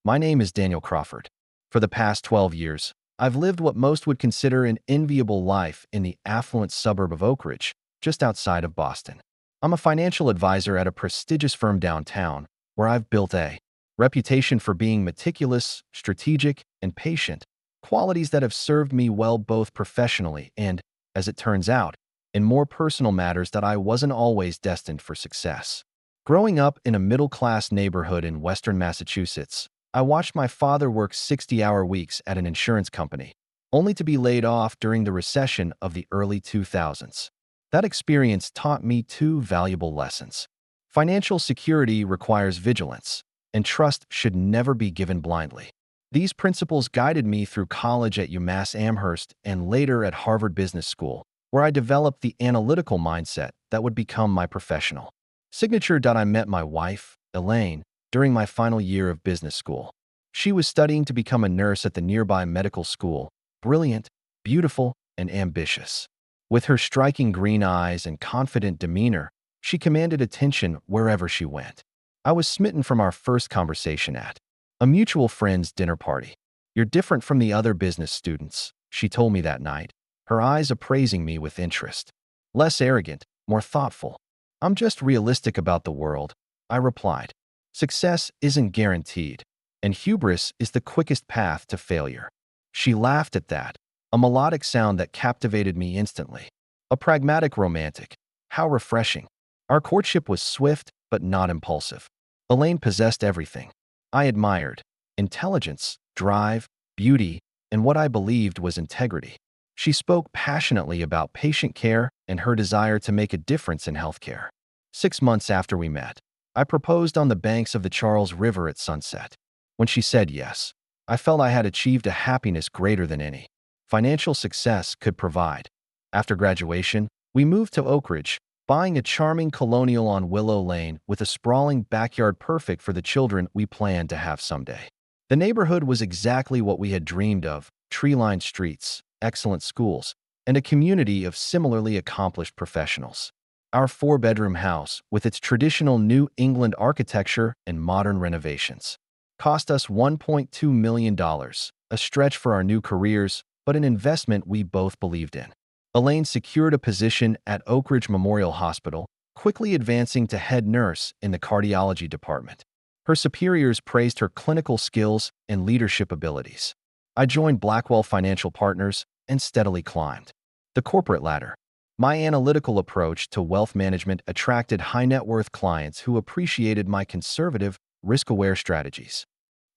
My name is Daniel Crawford. For the past 12 years, I've lived what most would consider an enviable life in the affluent suburb of Oak Ridge, just outside of Boston. I'm a financial advisor at a prestigious firm downtown, where I've built a reputation for being meticulous, strategic, and patient, qualities that have served me well both professionally and, as it turns out, in more personal matters that I wasn't always destined for success. Growing up in a middle-class neighborhood in western Massachusetts, I watched my father work 60-hour weeks at an insurance company, only to be laid off during the recession of the early 2000s. That experience taught me two valuable lessons. Financial security requires vigilance, and trust should never be given blindly. These principles guided me through college at UMass Amherst and later at Harvard Business School, where I developed the analytical mindset that would become my professional signature. I met my wife, Elaine, during my final year of business school. She was studying to become a nurse at the nearby medical school, brilliant, beautiful, and ambitious. With her striking green eyes and confident demeanor, she commanded attention wherever she went. I was smitten from our first conversation at a mutual friend's dinner party. "You're different from the other business students," she told me that night, her eyes appraising me with interest. "Less arrogant, more thoughtful." "I'm just realistic about the world," I replied. "Success isn't guaranteed, and hubris is the quickest path to failure." She laughed at that, a melodic sound that captivated me instantly. A pragmatic romantic. How refreshing. Our courtship was swift but not impulsive. Elaine possessed everything I admired: intelligence, drive, beauty, and what I believed was integrity. She spoke passionately about patient care and her desire to make a difference in healthcare. 6 months after we met, I proposed on the banks of the Charles River at sunset. When she said yes, I felt I had achieved a happiness greater than any financial success could provide. After graduation, we moved to Oak Ridge, buying a charming colonial on Willow Lane with a sprawling backyard perfect for the children we planned to have someday. The neighborhood was exactly what we had dreamed of: tree-lined streets, excellent schools, and a community of similarly accomplished professionals. Our four-bedroom house, with its traditional New England architecture and modern renovations, cost us $1.2 million, a stretch for our new careers, but an investment we both believed in. Elaine secured a position at Oak Ridge Memorial Hospital, quickly advancing to head nurse in the cardiology department. Her superiors praised her clinical skills and leadership abilities. I joined Blackwell Financial Partners and steadily climbed the corporate ladder. My analytical approach to wealth management attracted high-net-worth clients who appreciated my conservative, risk-aware strategies.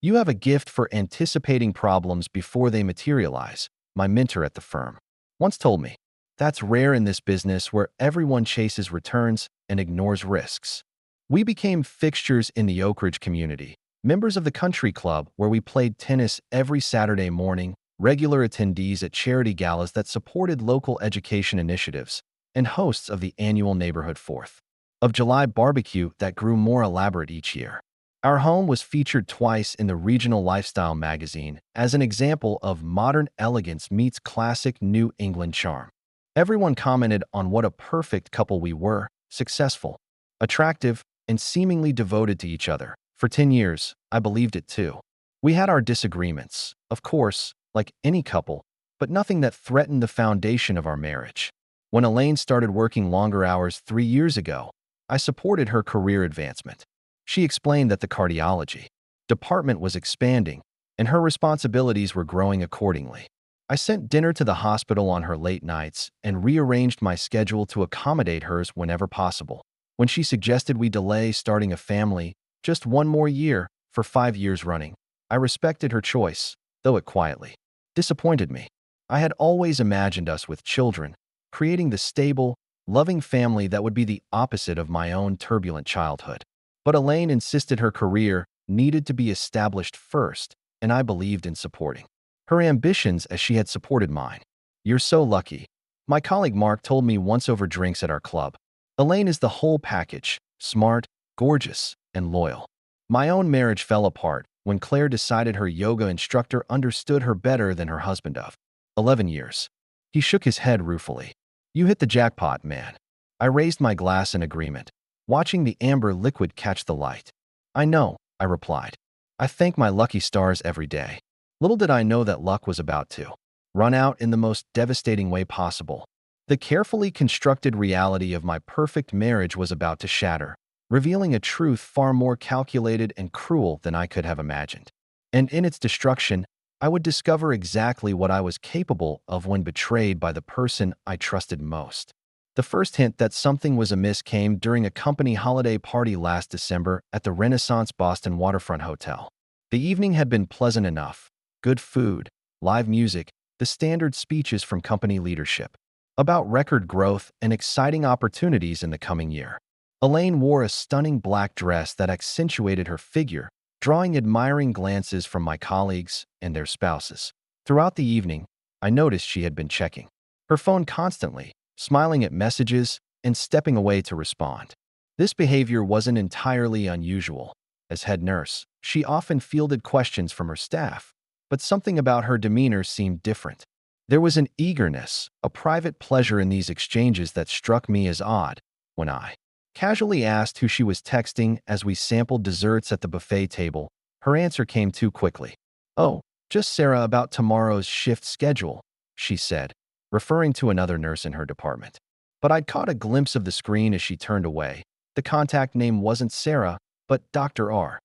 "You have a gift for anticipating problems before they materialize," my mentor at the firm once told me. "That's rare in this business where everyone chases returns and ignores risks." We became fixtures in the Oak Ridge community, members of the country club where we played tennis every Saturday morning, regular attendees at charity galas that supported local education initiatives, and hosts of the annual neighborhood 4th of July barbecue that grew more elaborate each year. Our home was featured twice in the Regional Lifestyle magazine as an example of modern elegance meets classic New England charm. Everyone commented on what a perfect couple we were: successful, attractive, and seemingly devoted to each other. For 10 years, I believed it too. We had our disagreements, of course, like any couple, but nothing that threatened the foundation of our marriage. When Elaine started working longer hours 3 years ago, I supported her career advancement. She explained that the cardiology department was expanding, and her responsibilities were growing accordingly. I sent dinner to the hospital on her late nights and rearranged my schedule to accommodate hers whenever possible. When she suggested we delay starting a family just one more year for 5 years running, I respected her choice, though it quietly disappointed me. I had always imagined us with children, creating the stable, loving family that would be the opposite of my own turbulent childhood. But Elaine insisted her career needed to be established first, and I believed in supporting her ambitions as she had supported mine. "You're so lucky," my colleague Mark told me once over drinks at our club. "Elaine is the whole package: smart, gorgeous, and loyal." My own marriage fell apart when Claire decided her yoga instructor understood her better than her husband of 11 years. He shook his head ruefully. "You hit the jackpot, man." I raised my glass in agreement, watching the amber liquid catch the light. "I know," I replied. I thank my lucky stars every day. Little did I know that luck was about to run out in the most devastating way possible. The carefully constructed reality of my perfect marriage was about to shatter, revealing a truth far more calculated and cruel than I could have imagined. And in its destruction, I would discover exactly what I was capable of when betrayed by the person I trusted most. The first hint that something was amiss came during a company holiday party last December at the Renaissance Boston Waterfront Hotel. The evening had been pleasant enough: good food, live music, the standard speeches from company leadership about record growth and exciting opportunities in the coming year. Elaine wore a stunning black dress that accentuated her figure, drawing admiring glances from my colleagues and their spouses. Throughout the evening, I noticed she had been checking her phone constantly, smiling at messages and stepping away to respond. This behavior wasn't entirely unusual. As head nurse, she often fielded questions from her staff, but something about her demeanor seemed different. There was an eagerness, a private pleasure in these exchanges that struck me as odd. When I casually asked who she was texting as we sampled desserts at the buffet table, her answer came too quickly. "Oh, just Sarah about tomorrow's shift schedule," she said, referring to another nurse in her department. But I'd caught a glimpse of the screen as she turned away. The contact name wasn't Sarah, but Dr. R.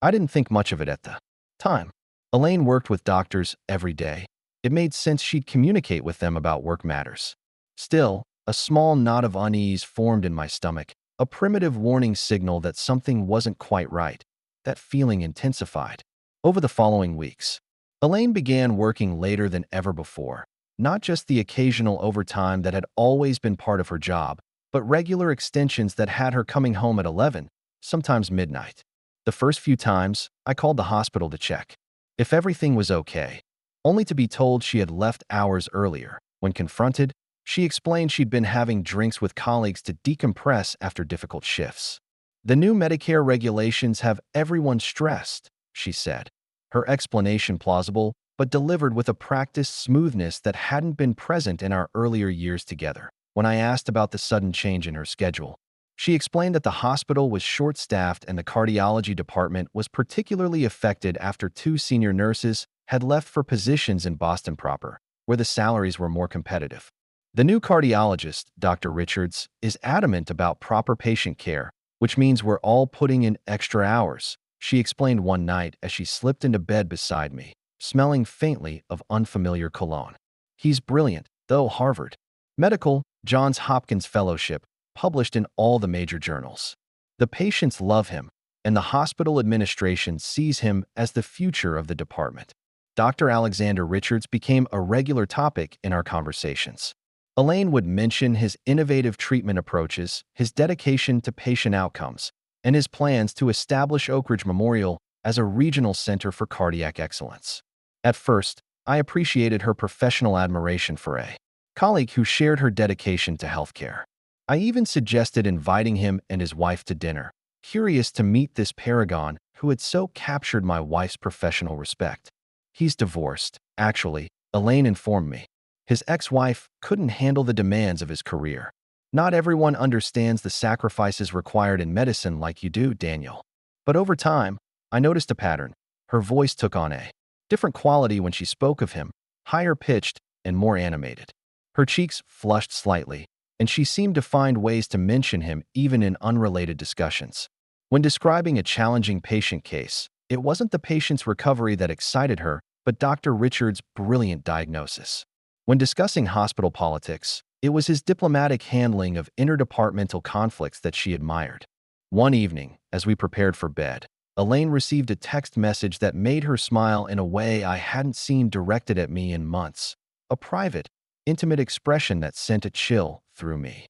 I didn't think much of it at the time. Elaine worked with doctors every day. It made sense she'd communicate with them about work matters. Still, a small knot of unease formed in my stomach, a primitive warning signal that something wasn't quite right. That feeling intensified over the following weeks. Elaine began working later than ever before. Not just the occasional overtime that had always been part of her job, but regular extensions that had her coming home at 11, sometimes midnight. The first few times, I called the hospital to check if everything was okay, only to be told she had left hours earlier. When confronted, she explained she'd been having drinks with colleagues to decompress after difficult shifts. "The new Medicare regulations have everyone stressed," she said, her explanation plausible, but delivered with a practiced smoothness that hadn't been present in our earlier years together. When I asked about the sudden change in her schedule, she explained that the hospital was short-staffed and the cardiology department was particularly affected after two senior nurses had left for positions in Boston proper, where the salaries were more competitive. "The new cardiologist, Dr. Richards, is adamant about proper patient care, which means we're all putting in extra hours," she explained one night as she slipped into bed beside me, smelling faintly of unfamiliar cologne. "He's brilliant, though. Harvard Medical, Johns Hopkins Fellowship, published in all the major journals. The patients love him, and the hospital administration sees him as the future of the department." Dr. Alexander Richards became a regular topic in our conversations. Elaine would mention his innovative treatment approaches, his dedication to patient outcomes, and his plans to establish Oak Ridge Memorial as a regional center for cardiac excellence. At first, I appreciated her professional admiration for a colleague who shared her dedication to healthcare. I even suggested inviting him and his wife to dinner, curious to meet this paragon who had so captured my wife's professional respect. "He's divorced, actually," Elaine informed me. "His ex-wife couldn't handle the demands of his career. Not everyone understands the sacrifices required in medicine like you do, Daniel." But over time, I noticed a pattern. Her voice took on a different quality when she spoke of him, higher-pitched and more animated. Her cheeks flushed slightly, and she seemed to find ways to mention him even in unrelated discussions. When describing a challenging patient case, it wasn't the patient's recovery that excited her, but Dr. Richards' brilliant diagnosis. When discussing hospital politics, it was his diplomatic handling of interdepartmental conflicts that she admired. One evening, as we prepared for bed, Elaine received a text message that made her smile in a way I hadn't seen directed at me in months. A private, intimate expression that sent a chill through me.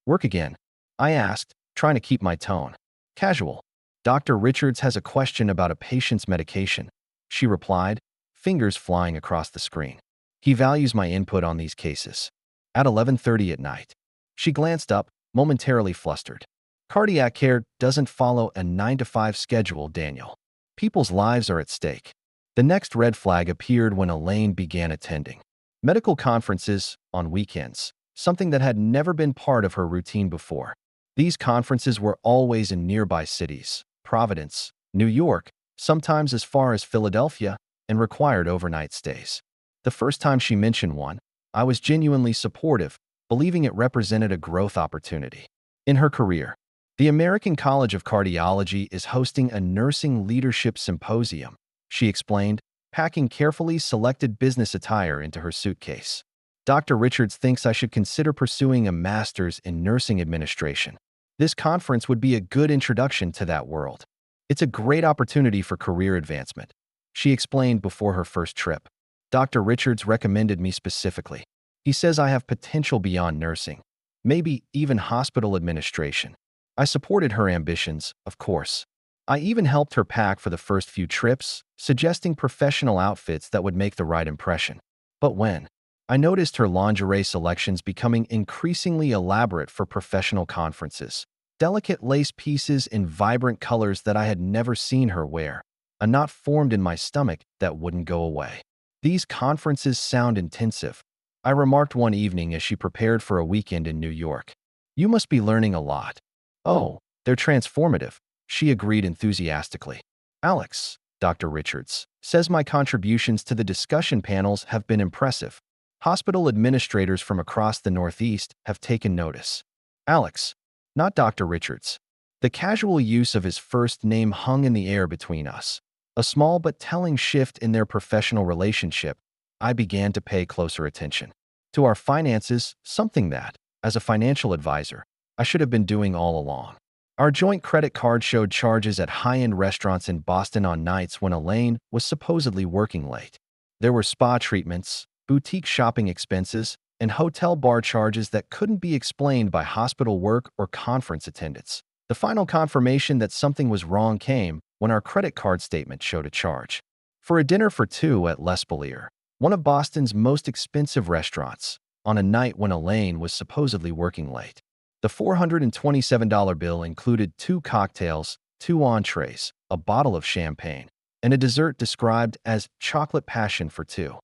"Work again?" I asked, trying to keep my tone casual. "Dr. Richards has a question about a patient's medication," she replied, fingers flying across the screen. "He values my input on these cases." At 11:30 at night, she glanced up, momentarily flustered. "Cardiac care doesn't follow a 9-to-5 schedule, Daniel. People's lives are at stake." The next red flag appeared when Elaine began attending medical conferences on weekends, something that had never been part of her routine before. These conferences were always in nearby cities: Providence, New York, sometimes as far as Philadelphia, and required overnight stays. The first time she mentioned one, I was genuinely supportive, believing it represented a growth opportunity. In her career, the American College of Cardiology is hosting a nursing leadership symposium, she explained, packing carefully selected business attire into her suitcase. Dr. Richards thinks I should consider pursuing a master's in nursing administration. This conference would be a good introduction to that world. It's a great opportunity for career advancement, she explained before her first trip. Dr. Richards recommended me specifically. He says I have potential beyond nursing, maybe even hospital administration. I supported her ambitions, of course. I even helped her pack for the first few trips, suggesting professional outfits that would make the right impression. But when I noticed her lingerie selections becoming increasingly elaborate for professional conferences, delicate lace pieces in vibrant colors that I had never seen her wear, a knot formed in my stomach that wouldn't go away. These conferences sound intensive, I remarked one evening as she prepared for a weekend in New York. You must be learning a lot. Oh, they're transformative, she agreed enthusiastically. Alex, Dr. Richards, says my contributions to the discussion panels have been impressive. Hospital administrators from across the Northeast have taken notice. Alex, not Dr. Richards. The casual use of his first name hung in the air between us. A small but telling shift in their professional relationship. I began to pay closer attention to our finances, something that, as a financial advisor, I should have been doing all along. Our joint credit card showed charges at high-end restaurants in Boston on nights when Elaine was supposedly working late. There were spa treatments, boutique shopping expenses, and hotel bar charges that couldn't be explained by hospital work or conference attendance. The final confirmation that something was wrong came when our credit card statement showed a charge for a dinner for two at L'Espalier, one of Boston's most expensive restaurants, on a night when Elaine was supposedly working late. The $427 bill included 2 cocktails, 2 entrees, a bottle of champagne, and a dessert described as chocolate passion for 2.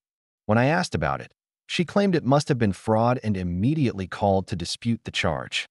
When I asked about it, she claimed it must have been fraud and immediately called to dispute the charge.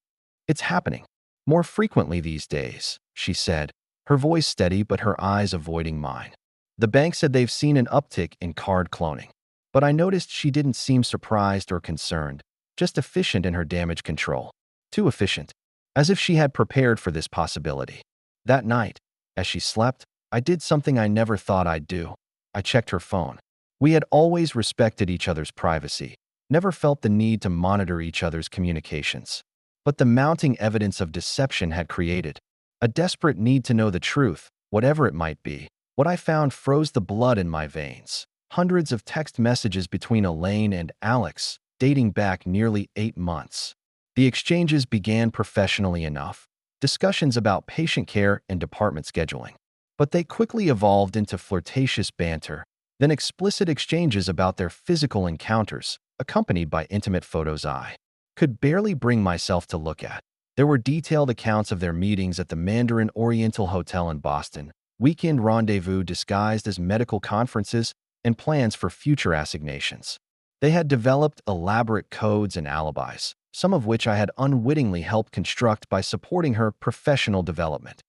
It's happening more frequently these days, she said, her voice steady but her eyes avoiding mine. The bank said they've seen an uptick in card cloning. But I noticed she didn't seem surprised or concerned, just efficient in her damage control. Too efficient, as if she had prepared for this possibility. That night, as she slept, I did something I never thought I'd do. I checked her phone. We had always respected each other's privacy, never felt the need to monitor each other's communications. But the mounting evidence of deception had created a desperate need to know the truth, whatever it might be. What I found froze the blood in my veins. Hundreds of text messages between Elaine and Alex, dating back nearly 8 months. The exchanges began professionally enough, discussions about patient care and department scheduling. But they quickly evolved into flirtatious banter, then explicit exchanges about their physical encounters, accompanied by intimate photos I could barely bring myself to look at. There were detailed accounts of their meetings at the Mandarin Oriental Hotel in Boston, weekend rendezvous disguised as medical conferences, and plans for future assignations. They had developed elaborate codes and alibis, some of which I had unwittingly helped construct by supporting her professional development.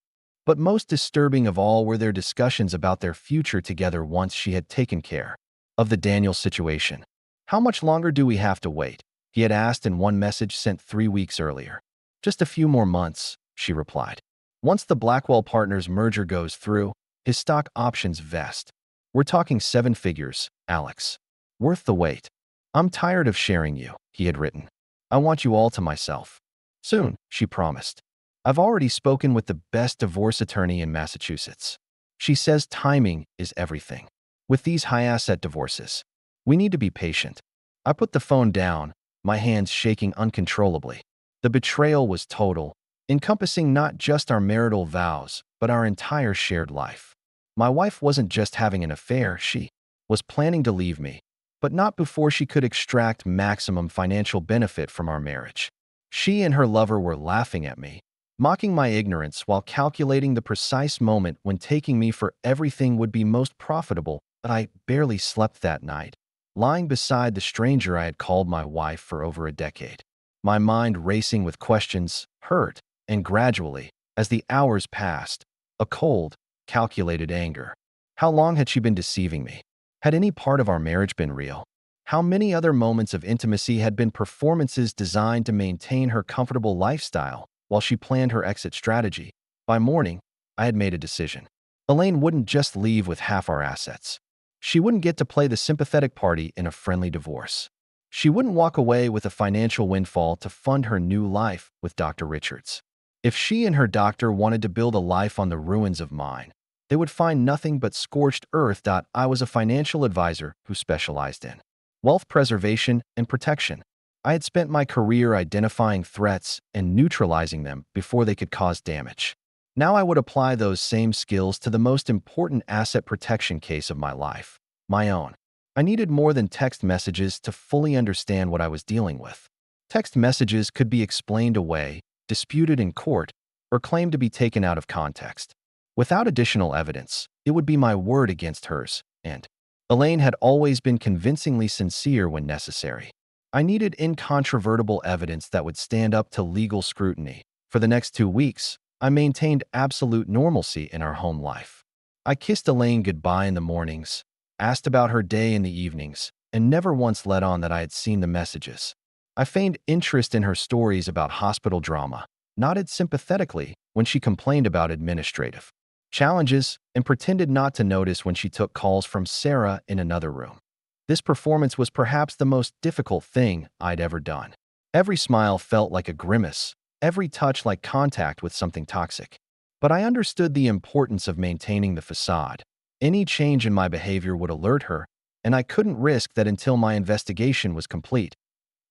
But most disturbing of all were their discussions about their future together once she had taken care of the Daniel situation. How much longer do we have to wait? He had asked in one message sent 3 weeks earlier. Just a few more months, she replied. Once the Blackwell Partners merger goes through, his stock options vest. We're talking 7 figures, Alex. Worth the wait. I'm tired of sharing you, he had written. I want you all to myself. Soon, she promised. I've already spoken with the best divorce attorney in Massachusetts. She says timing is everything. With these high-asset divorces, we need to be patient. I put the phone down, my hands shaking uncontrollably. The betrayal was total, encompassing not just our marital vows, but our entire shared life. My wife wasn't just having an affair, she was planning to leave me, but not before she could extract maximum financial benefit from our marriage. She and her lover were laughing at me, mocking my ignorance while calculating the precise moment when taking me for everything would be most profitable, but I barely slept that night, lying beside the stranger I had called my wife for over a decade. My mind racing with questions, hurt, and gradually, as the hours passed, a cold, calculated anger. How long had she been deceiving me? Had any part of our marriage been real? How many other moments of intimacy had been performances designed to maintain her comfortable lifestyle while she planned her exit strategy? By morning, I had made a decision. Elaine wouldn't just leave with half our assets. She wouldn't get to play the sympathetic party in a friendly divorce. She wouldn't walk away with a financial windfall to fund her new life with Dr. Richards. If she and her doctor wanted to build a life on the ruins of mine, they would find nothing but scorched earth. I was a financial advisor who specialized in wealth preservation and protection. I had spent my career identifying threats and neutralizing them before they could cause damage. Now I would apply those same skills to the most important asset protection case of my life, my own. I needed more than text messages to fully understand what I was dealing with. Text messages could be explained away, disputed in court, or claimed to be taken out of context. Without additional evidence, it would be my word against hers, and Elaine had always been convincingly sincere when necessary. I needed incontrovertible evidence that would stand up to legal scrutiny. For the next 2 weeks, I maintained absolute normalcy in our home life. I kissed Elaine goodbye in the mornings, asked about her day in the evenings, and never once let on that I had seen the messages. I feigned interest in her stories about hospital drama, nodded sympathetically when she complained about administrative challenges, and pretended not to notice when she took calls from Sarah in another room. This performance was perhaps the most difficult thing I'd ever done. Every smile felt like a grimace, every touch like contact with something toxic. But I understood the importance of maintaining the facade. Any change in my behavior would alert her, and I couldn't risk that until my investigation was complete.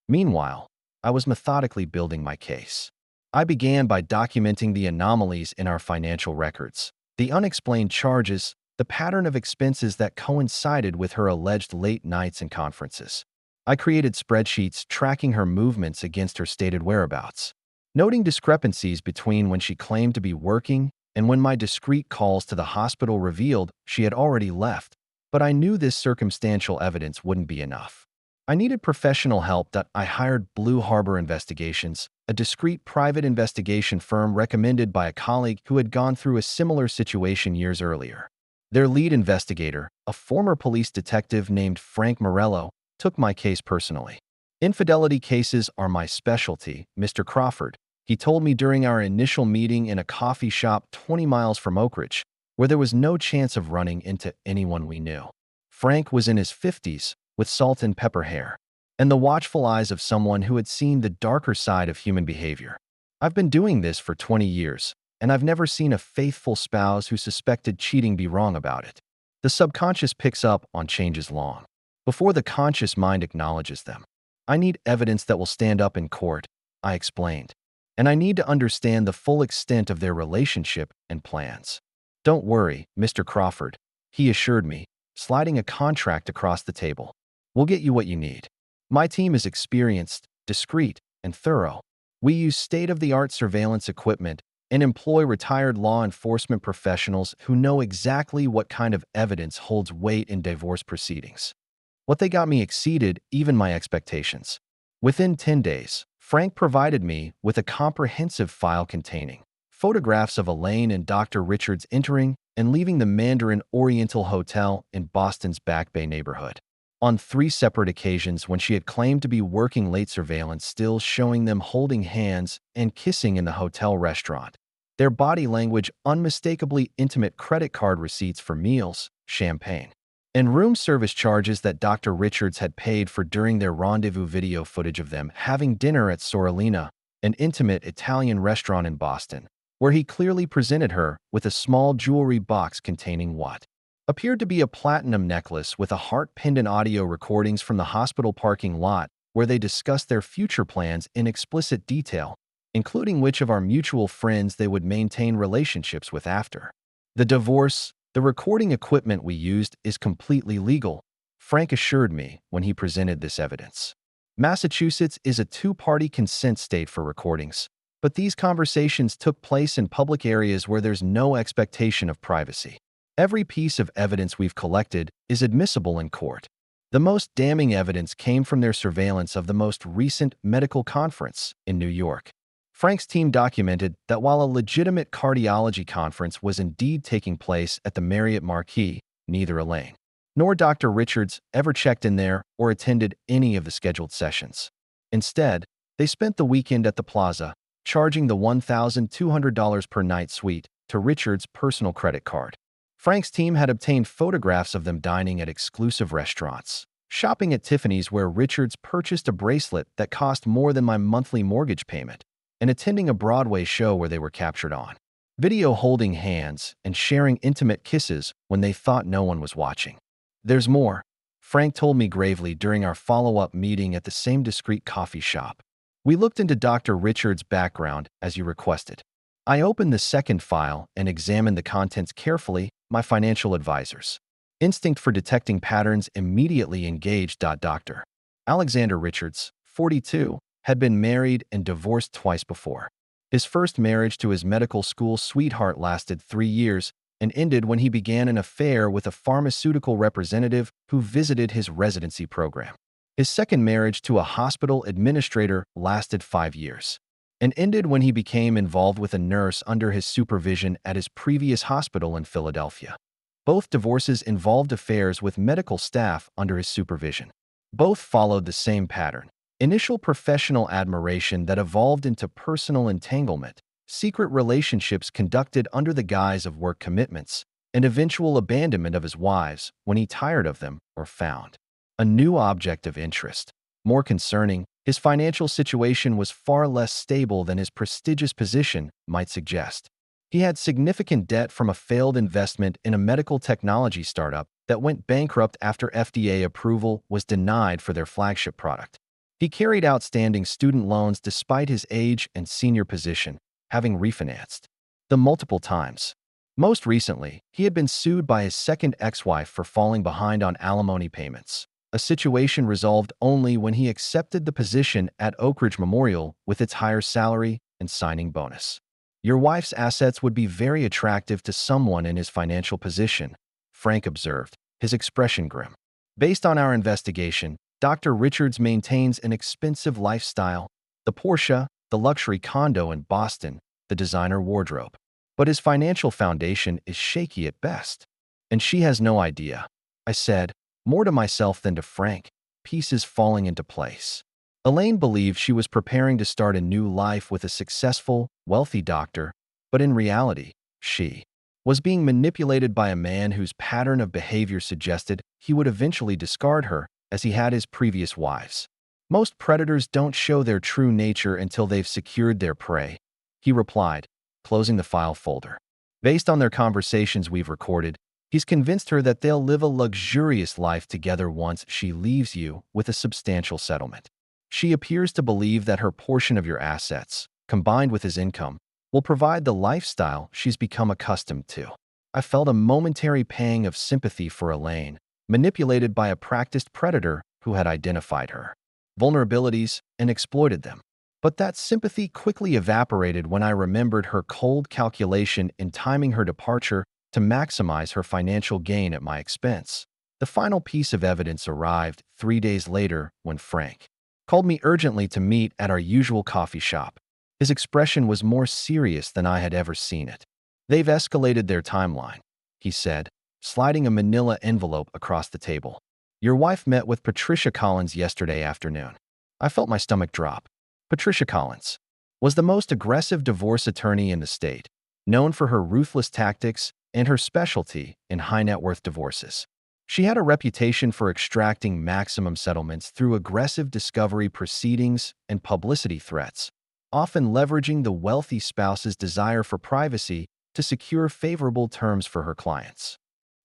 Meanwhile, I was methodically building my case. I began by documenting the anomalies in our financial records, the unexplained charges, the pattern of expenses that coincided with her alleged late nights and conferences. I created spreadsheets tracking her movements against her stated whereabouts, noting discrepancies between when she claimed to be working and when my discreet calls to the hospital revealed she had already left. But I knew this circumstantial evidence wouldn't be enough. I needed professional help. I hired Blue Harbor Investigations, a discreet private investigation firm recommended by a colleague who had gone through a similar situation years earlier. Their lead investigator, a former police detective named Frank Morello, took my case personally. "Infidelity cases are my specialty, Mr. Crawford," he told me during our initial meeting in a coffee shop 20 miles from Oak Ridge, where there was no chance of running into anyone we knew. Frank was in his 50s, with salt and pepper hair, and the watchful eyes of someone who had seen the darker side of human behavior. "I've been doing this for 20 years, and I've never seen a faithful spouse who suspected cheating be wrong about it. The subconscious picks up on changes long before the conscious mind acknowledges them. I need evidence that will stand up in court," I explained, "and I need to understand the full extent of their relationship and plans." "Don't worry, Mr. Crawford," he assured me, sliding a contract across the table. "We'll get you what you need. My team is experienced, discreet, and thorough. We use state-of-the-art surveillance equipment and employ retired law enforcement professionals who know exactly what kind of evidence holds weight in divorce proceedings." What they got me exceeded even my expectations. Within 10 days, Frank provided me with a comprehensive file containing photographs of Elaine and Dr. Richards entering and leaving the Mandarin Oriental Hotel in Boston's Back Bay neighborhood. On 3 separate occasions when she had claimed to be working late, surveillance stills showing them holding hands and kissing in the hotel restaurant. Their body language unmistakably intimate, credit card receipts for meals, champagne, and room service charges that Dr. Richards had paid for during their rendezvous. Video footage of them having dinner at Sorellina, an intimate Italian restaurant in Boston, where he clearly presented her with a small jewelry box containing what appeared to be a platinum necklace with a heart pendant. Audio recordings from the hospital parking lot where they discussed their future plans in explicit detail, including which of our mutual friends they would maintain relationships with after the divorce. "The recording equipment we used is completely legal," Frank assured me when he presented this evidence. "Massachusetts is a 2-party consent state for recordings, but these conversations took place in public areas where there's no expectation of privacy. Every piece of evidence we've collected is admissible in court." The most damning evidence came from their surveillance of the most recent medical conference in New York. Frank's team documented that while a legitimate cardiology conference was indeed taking place at the Marriott Marquis, neither Elaine nor Dr. Richards ever checked in there or attended any of the scheduled sessions. Instead, they spent the weekend at the plaza, charging the $1,200 per night suite to Richards' personal credit card. Frank's team had obtained photographs of them dining at exclusive restaurants, shopping at Tiffany's where Richards purchased a bracelet that cost more than my monthly mortgage payment, and attending a Broadway show where they were captured on video holding hands and sharing intimate kisses when they thought no one was watching. There's more, Frank told me gravely during our follow-up meeting at the same discreet coffee shop. We looked into Dr. Richards' background as you requested. I opened the second file and examined the contents carefully, my financial advisors. Instinct for detecting patterns immediately engaged. Dr. Alexander Richards, 42, had been married and divorced twice before. His first marriage to his medical school sweetheart lasted 3 years and ended when he began an affair with a pharmaceutical representative who visited his residency program. His second marriage to a hospital administrator lasted 5 years and ended when he became involved with a nurse under his supervision at his previous hospital in Philadelphia. Both divorces involved affairs with medical staff under his supervision. Both followed the same pattern: initial professional admiration that evolved into personal entanglement, secret relationships conducted under the guise of work commitments, and eventual abandonment of his wives when he tired of them or found a new object of interest. More concerning, his financial situation was far less stable than his prestigious position might suggest. He had significant debt from a failed investment in a medical technology startup that went bankrupt after FDA approval was denied for their flagship product. He carried outstanding student loans despite his age and senior position, having refinanced them multiple times. Most recently, he had been sued by his second ex-wife for falling behind on alimony payments, a situation resolved only when he accepted the position at Oak Ridge Memorial with its higher salary and signing bonus. Your wife's assets would be very attractive to someone in his financial position, Frank observed, his expression grim. Based on our investigation, Dr. Richards maintains an expensive lifestyle: the Porsche, the luxury condo in Boston, the designer wardrobe. But his financial foundation is shaky at best. And she has no idea, I said, more to myself than to Frank, pieces falling into place. Elaine believed she was preparing to start a new life with a successful, wealthy doctor, but in reality, she was being manipulated by a man whose pattern of behavior suggested he would eventually discard her as he had his previous wives. Most predators don't show their true nature until they've secured their prey, he replied, closing the file folder. Based on their conversations we've recorded, he's convinced her that they'll live a luxurious life together once she leaves you with a substantial settlement. She appears to believe that her portion of your assets, combined with his income, will provide the lifestyle she's become accustomed to. I felt a momentary pang of sympathy for Elaine, manipulated by a practiced predator who had identified her vulnerabilities and exploited them. But that sympathy quickly evaporated when I remembered her cold calculation in timing her departure to maximize her financial gain at my expense. The final piece of evidence arrived 3 days later when Frank called me urgently to meet at our usual coffee shop. His expression was more serious than I had ever seen it. They've escalated their timeline, he said, sliding a manila envelope across the table. Your wife met with Patricia Collins yesterday afternoon. I felt my stomach drop. Patricia Collins was the most aggressive divorce attorney in the state, known for her ruthless tactics and her specialty in high-net-worth divorces. She had a reputation for extracting maximum settlements through aggressive discovery proceedings and publicity threats, often leveraging the wealthy spouse's desire for privacy to secure favorable terms for her clients.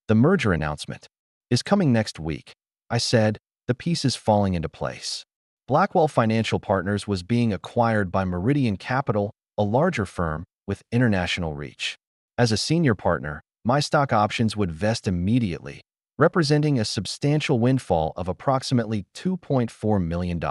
The merger announcement is coming next week, I said, the pieces falling into place. Blackwell Financial Partners was being acquired by Meridian Capital, a larger firm with international reach. As a senior partner, my stock options would vest immediately, representing a substantial windfall of approximately $2.4 million.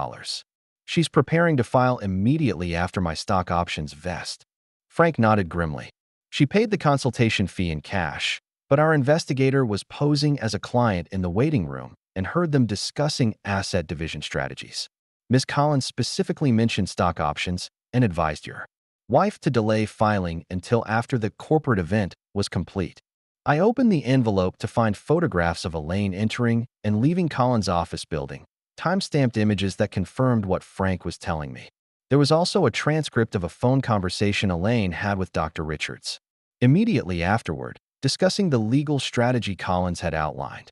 She's preparing to file immediately after my stock options vest. Frank nodded grimly. She paid the consultation fee in cash, but our investigator was posing as a client in the waiting room and heard them discussing asset division strategies. Ms. Collins specifically mentioned stock options and advised your Wife to delay filing until after the corporate event was complete. I opened the envelope to find photographs of Elaine entering and leaving Colin's office building, time-stamped images that confirmed what Frank was telling me. There was also a transcript of a phone conversation Elaine had with Dr. Richards. Immediately afterward, discussing the legal strategy Collins had outlined.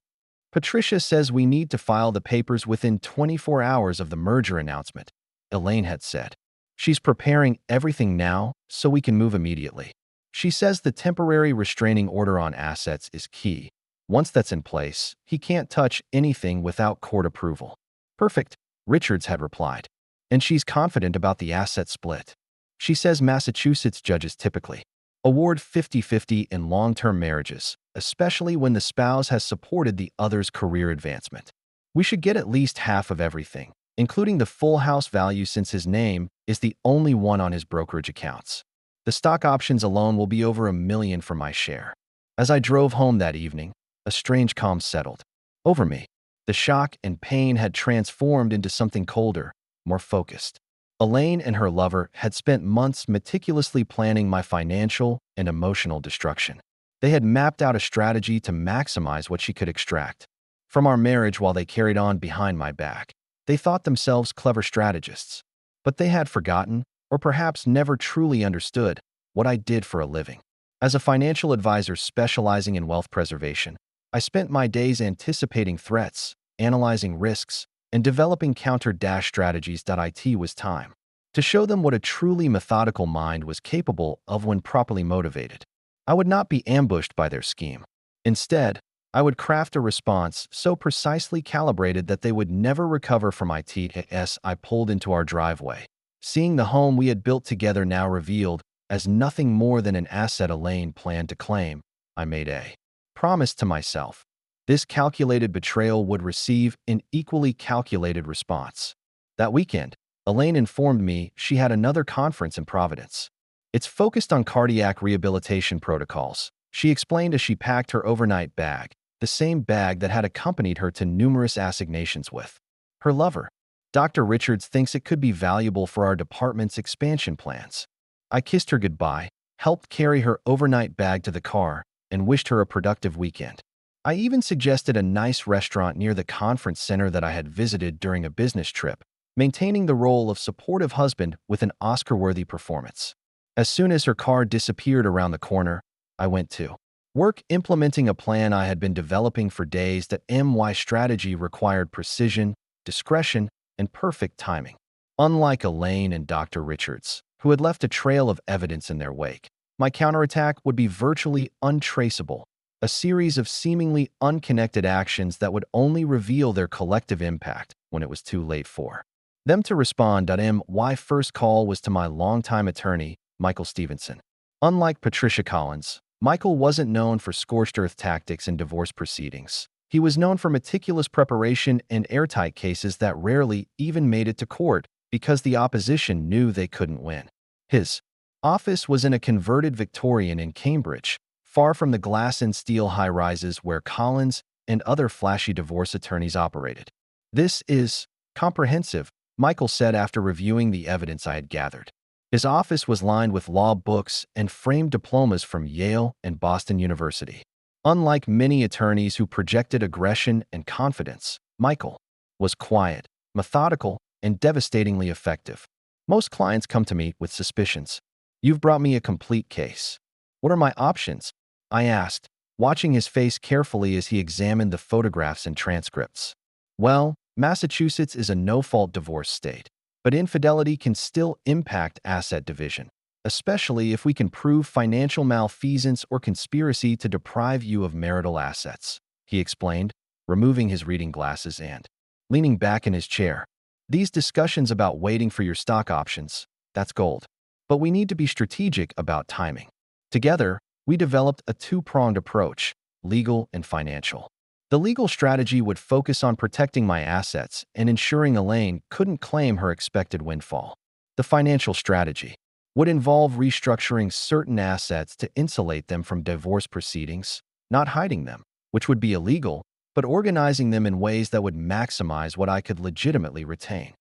Patricia says we need to file the papers within 24 hours of the merger announcement, Elaine had said. She's preparing everything now so we can move immediately. She says the temporary restraining order on assets is key. Once that's in place, he can't touch anything without court approval. Perfect, Richards had replied. And she's confident about the asset split. She says Massachusetts judges typically award 50-50 in long-term marriages, especially when the spouse has supported the other's career advancement. We should get at least half of everything, including the full house value since his name is the only one on his brokerage accounts. The stock options alone will be over $1 million for my share. As I drove home that evening, a strange calm settled over me. The shock and pain had transformed into something colder, more focused. Elaine and her lover had spent months meticulously planning my financial and emotional destruction. They had mapped out a strategy to maximize what she could extract from our marriage while they carried on behind my back. They thought themselves clever strategists, but they had forgotten, or perhaps never truly understood, what I did for a living. As a financial advisor specializing in wealth preservation, I spent my days anticipating threats, analyzing risks, and developing counter-strategies. It was time to show them what a truly methodical mind was capable of when properly motivated. I would not be ambushed by their scheme. Instead, I would craft a response so precisely calibrated that they would never recover from it. As I pulled into our driveway, seeing the home we had built together now revealed as nothing more than an asset Elaine planned to claim, I made a promise to myself. This calculated betrayal would receive an equally calculated response. That weekend, Elaine informed me she had another conference in Providence. It's focused on cardiac rehabilitation protocols, she explained as she packed her overnight bag, the same bag that had accompanied her to numerous assignations with her lover. Dr. Richards thinks it could be valuable for our department's expansion plans. I kissed her goodbye, helped carry her overnight bag to the car, and wished her a productive weekend. I even suggested a nice restaurant near the conference center that I had visited during a business trip, maintaining the role of supportive husband with an Oscar-worthy performance. As soon as her car disappeared around the corner, I went to work implementing a plan I had been developing for days. That my strategy required precision, discretion, and perfect timing. Unlike Elaine and Dr. Richards, who had left a trail of evidence in their wake, my counterattack would be virtually untraceable, a series of seemingly unconnected actions that would only reveal their collective impact when it was too late for them to respond. My first call was to my longtime attorney, Michael Stevenson. Unlike Patricia Collins, Michael wasn't known for scorched-earth tactics in divorce proceedings. He was known for meticulous preparation and airtight cases that rarely even made it to court because the opposition knew they couldn't win. His office was in a converted Victorian in Cambridge, far from the glass and steel high-rises where Collins and other flashy divorce attorneys operated. "This is comprehensive," Michael said after reviewing the evidence I had gathered. His office was lined with law books and framed diplomas from Yale and Boston University. Unlike many attorneys who projected aggression and confidence, Michael was quiet, methodical, and devastatingly effective. Most clients come to me with suspicions. "You've brought me a complete case. What are my options?" I asked, watching his face carefully as he examined the photographs and transcripts. "Well, Massachusetts is a no-fault divorce state, but infidelity can still impact asset division, especially if we can prove financial malfeasance or conspiracy to deprive you of marital assets," he explained, removing his reading glasses and leaning back in his chair. "These discussions about waiting for your stock options, that's gold. But we need to be strategic about timing." Together, we developed a two-pronged approach, legal and financial. The legal strategy would focus on protecting my assets and ensuring Elaine couldn't claim her expected windfall. The financial strategy would involve restructuring certain assets to insulate them from divorce proceedings, not hiding them, which would be illegal, but organizing them in ways that would maximize what I could legitimately retain.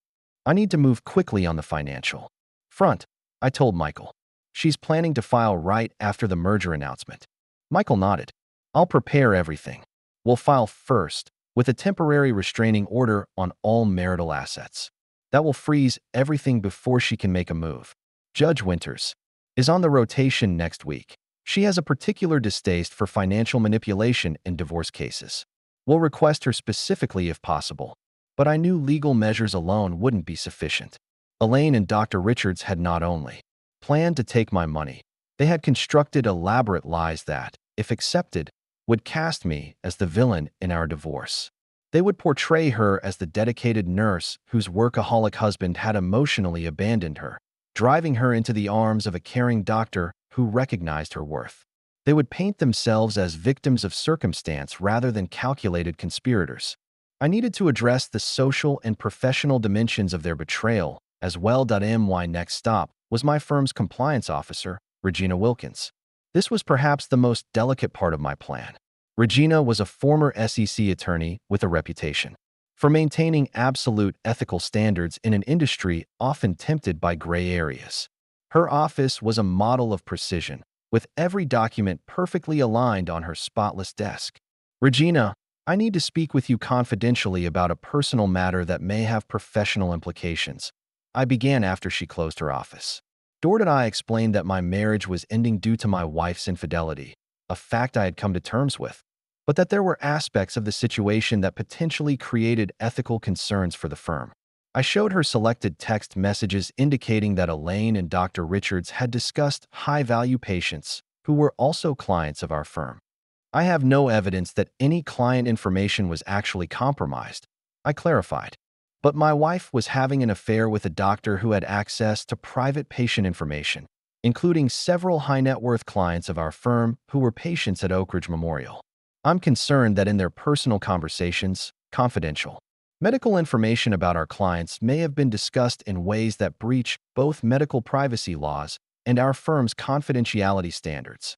"I need to move quickly on the financial front," I told Michael. She's planning to file right after the merger announcement. Michael nodded. I'll prepare everything. We'll file first, with a temporary restraining order on all marital assets. That will freeze everything before she can make a move. Judge Winters is on the rotation next week. She has a particular distaste for financial manipulation in divorce cases. We'll request her specifically if possible, but I knew legal measures alone wouldn't be sufficient. Elaine and Dr. Richards had not only planned to take my money, they had constructed elaborate lies that, if accepted, would cast me as the villain in our divorce. They would portray her as the dedicated nurse whose workaholic husband had emotionally abandoned her, driving her into the arms of a caring doctor who recognized her worth. They would paint themselves as victims of circumstance rather than calculated conspirators. I needed to address the social and professional dimensions of their betrayal as well. My next stop was my firm's compliance officer, Regina Wilkins. This was perhaps the most delicate part of my plan. Regina was a former SEC attorney with a reputation for maintaining absolute ethical standards in an industry often tempted by gray areas. Her office was a model of precision, with every document perfectly aligned on her spotless desk. Regina, I need to speak with you confidentially about a personal matter that may have professional implications. I began after she closed her office. Dort and I explained that my marriage was ending due to my wife's infidelity, a fact I had come to terms with, but that there were aspects of the situation that potentially created ethical concerns for the firm. I showed her selected text messages indicating that Elaine and Dr. Richards had discussed high-value patients who were also clients of our firm. I have no evidence that any client information was actually compromised, I clarified. But my wife was having an affair with a doctor who had access to private patient information, including several high-net-worth clients of our firm who were patients at Oak Ridge Memorial. I'm concerned that in their personal conversations, confidential, medical information about our clients may have been discussed in ways that breach both medical privacy laws and our firm's confidentiality standards.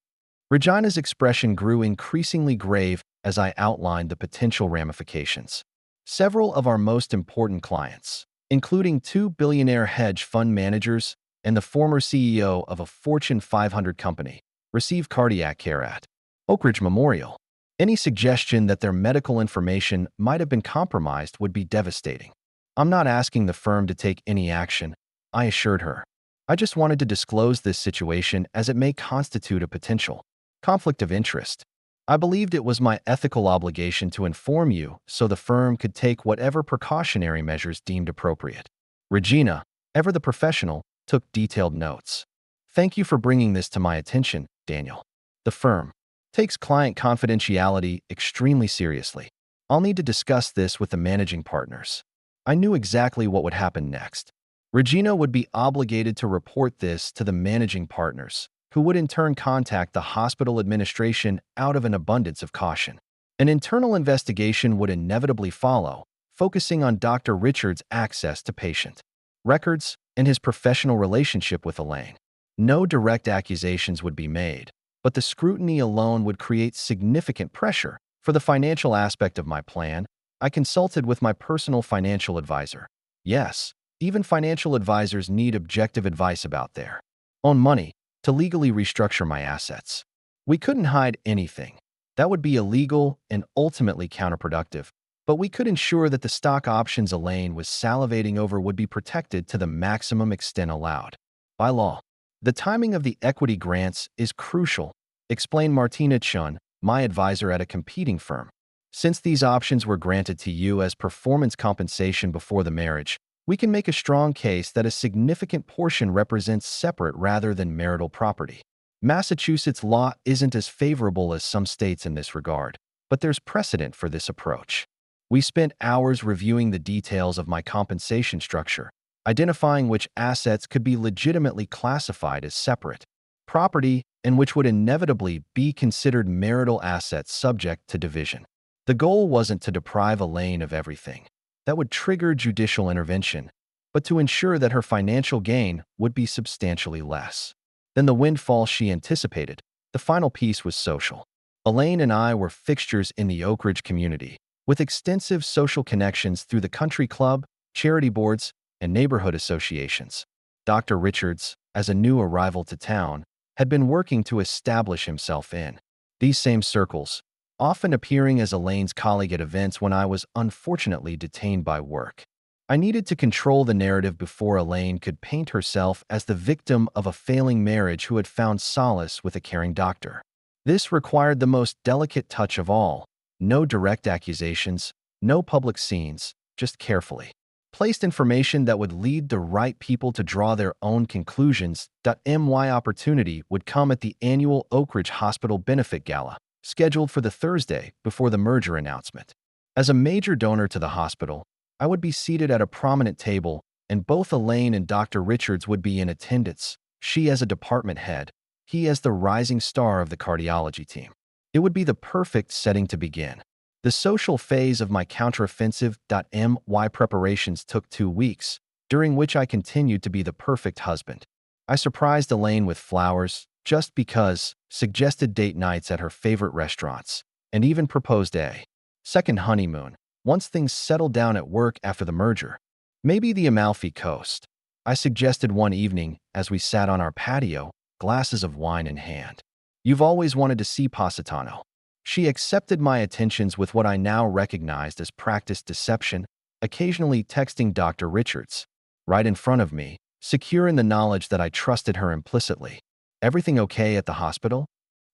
Regina's expression grew increasingly grave as I outlined the potential ramifications. Several of our most important clients, including two billionaire hedge fund managers and the former CEO of a Fortune 500 company, receive cardiac care at Oak Ridge Memorial. Any suggestion that their medical information might have been compromised would be devastating. I'm not asking the firm to take any action, I assured her. I just wanted to disclose this situation as it may constitute a potential conflict of interest. I believed it was my ethical obligation to inform you so the firm could take whatever precautionary measures deemed appropriate. Regina, ever the professional, took detailed notes. Thank you for bringing this to my attention, Daniel. The firm takes client confidentiality extremely seriously. I'll need to discuss this with the managing partners. I knew exactly what would happen next. Regina would be obligated to report this to the managing partners, who would in turn contact the hospital administration out of an abundance of caution. An internal investigation would inevitably follow, focusing on Dr. Richards' access to patient records and his professional relationship with Elaine. No direct accusations would be made, but the scrutiny alone would create significant pressure. For the financial aspect of my plan, I consulted with my personal financial advisor. Yes, even financial advisors need objective advice about their own money to legally restructure my assets. We couldn't hide anything. That would be illegal and ultimately counterproductive, but we could ensure that the stock options Elaine was salivating over would be protected to the maximum extent allowed by law. The timing of the equity grants is crucial, explained Martina Chun, my advisor at a competing firm. Since these options were granted to you as performance compensation before the marriage, we can make a strong case that a significant portion represents separate rather than marital property. Massachusetts law isn't as favorable as some states in this regard, but there's precedent for this approach. We spent hours reviewing the details of my compensation structure, identifying which assets could be legitimately classified as separate property and which would inevitably be considered marital assets subject to division. The goal wasn't to deprive Elaine of everything. That would trigger judicial intervention, but to ensure that her financial gain would be substantially less than the windfall she anticipated. The final piece was social. Elaine and I were fixtures in the Oak Ridge community, with extensive social connections through the country club, charity boards, and neighborhood associations. Dr. Richards, as a new arrival to town, had been working to establish himself in these same circles, often appearing as Elaine's colleague at events when I was unfortunately detained by work. I needed to control the narrative before Elaine could paint herself as the victim of a failing marriage who had found solace with a caring doctor. This required the most delicate touch of all: no direct accusations, no public scenes, just carefully placed information that would lead the right people to draw their own conclusions. My opportunity would come at the annual Oak Ridge Hospital Benefit Gala, scheduled for the Thursday before the merger announcement. As a major donor to the hospital, I would be seated at a prominent table, and both Elaine and Dr. Richards would be in attendance, she as a department head, he as the rising star of the cardiology team. It would be the perfect setting to begin. The social phase of my counteroffensive. My preparations took 2 weeks, during which I continued to be the perfect husband. I surprised Elaine with flowers, just because, suggested date nights at her favorite restaurants, and even proposed a second honeymoon once things settled down at work after the merger. Maybe the Amalfi Coast, I suggested one evening as we sat on our patio, glasses of wine in hand. You've always wanted to see Positano. She accepted my attentions with what I now recognized as practiced deception, occasionally texting Dr. Richards, right in front of me, secure in the knowledge that I trusted her implicitly. Everything okay at the hospital?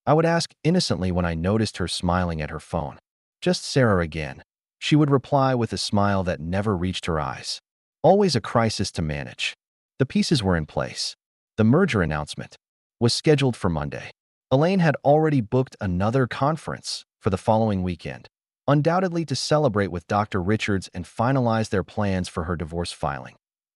I would ask innocently when I noticed her smiling at her phone. Just Sarah again. She would reply with a smile that never reached her eyes. Always a crisis to manage. The pieces were in place. The merger announcement was scheduled for Monday. Elaine had already booked another conference for the following weekend, undoubtedly to celebrate with Dr. Richards and finalize their plans for her divorce filing.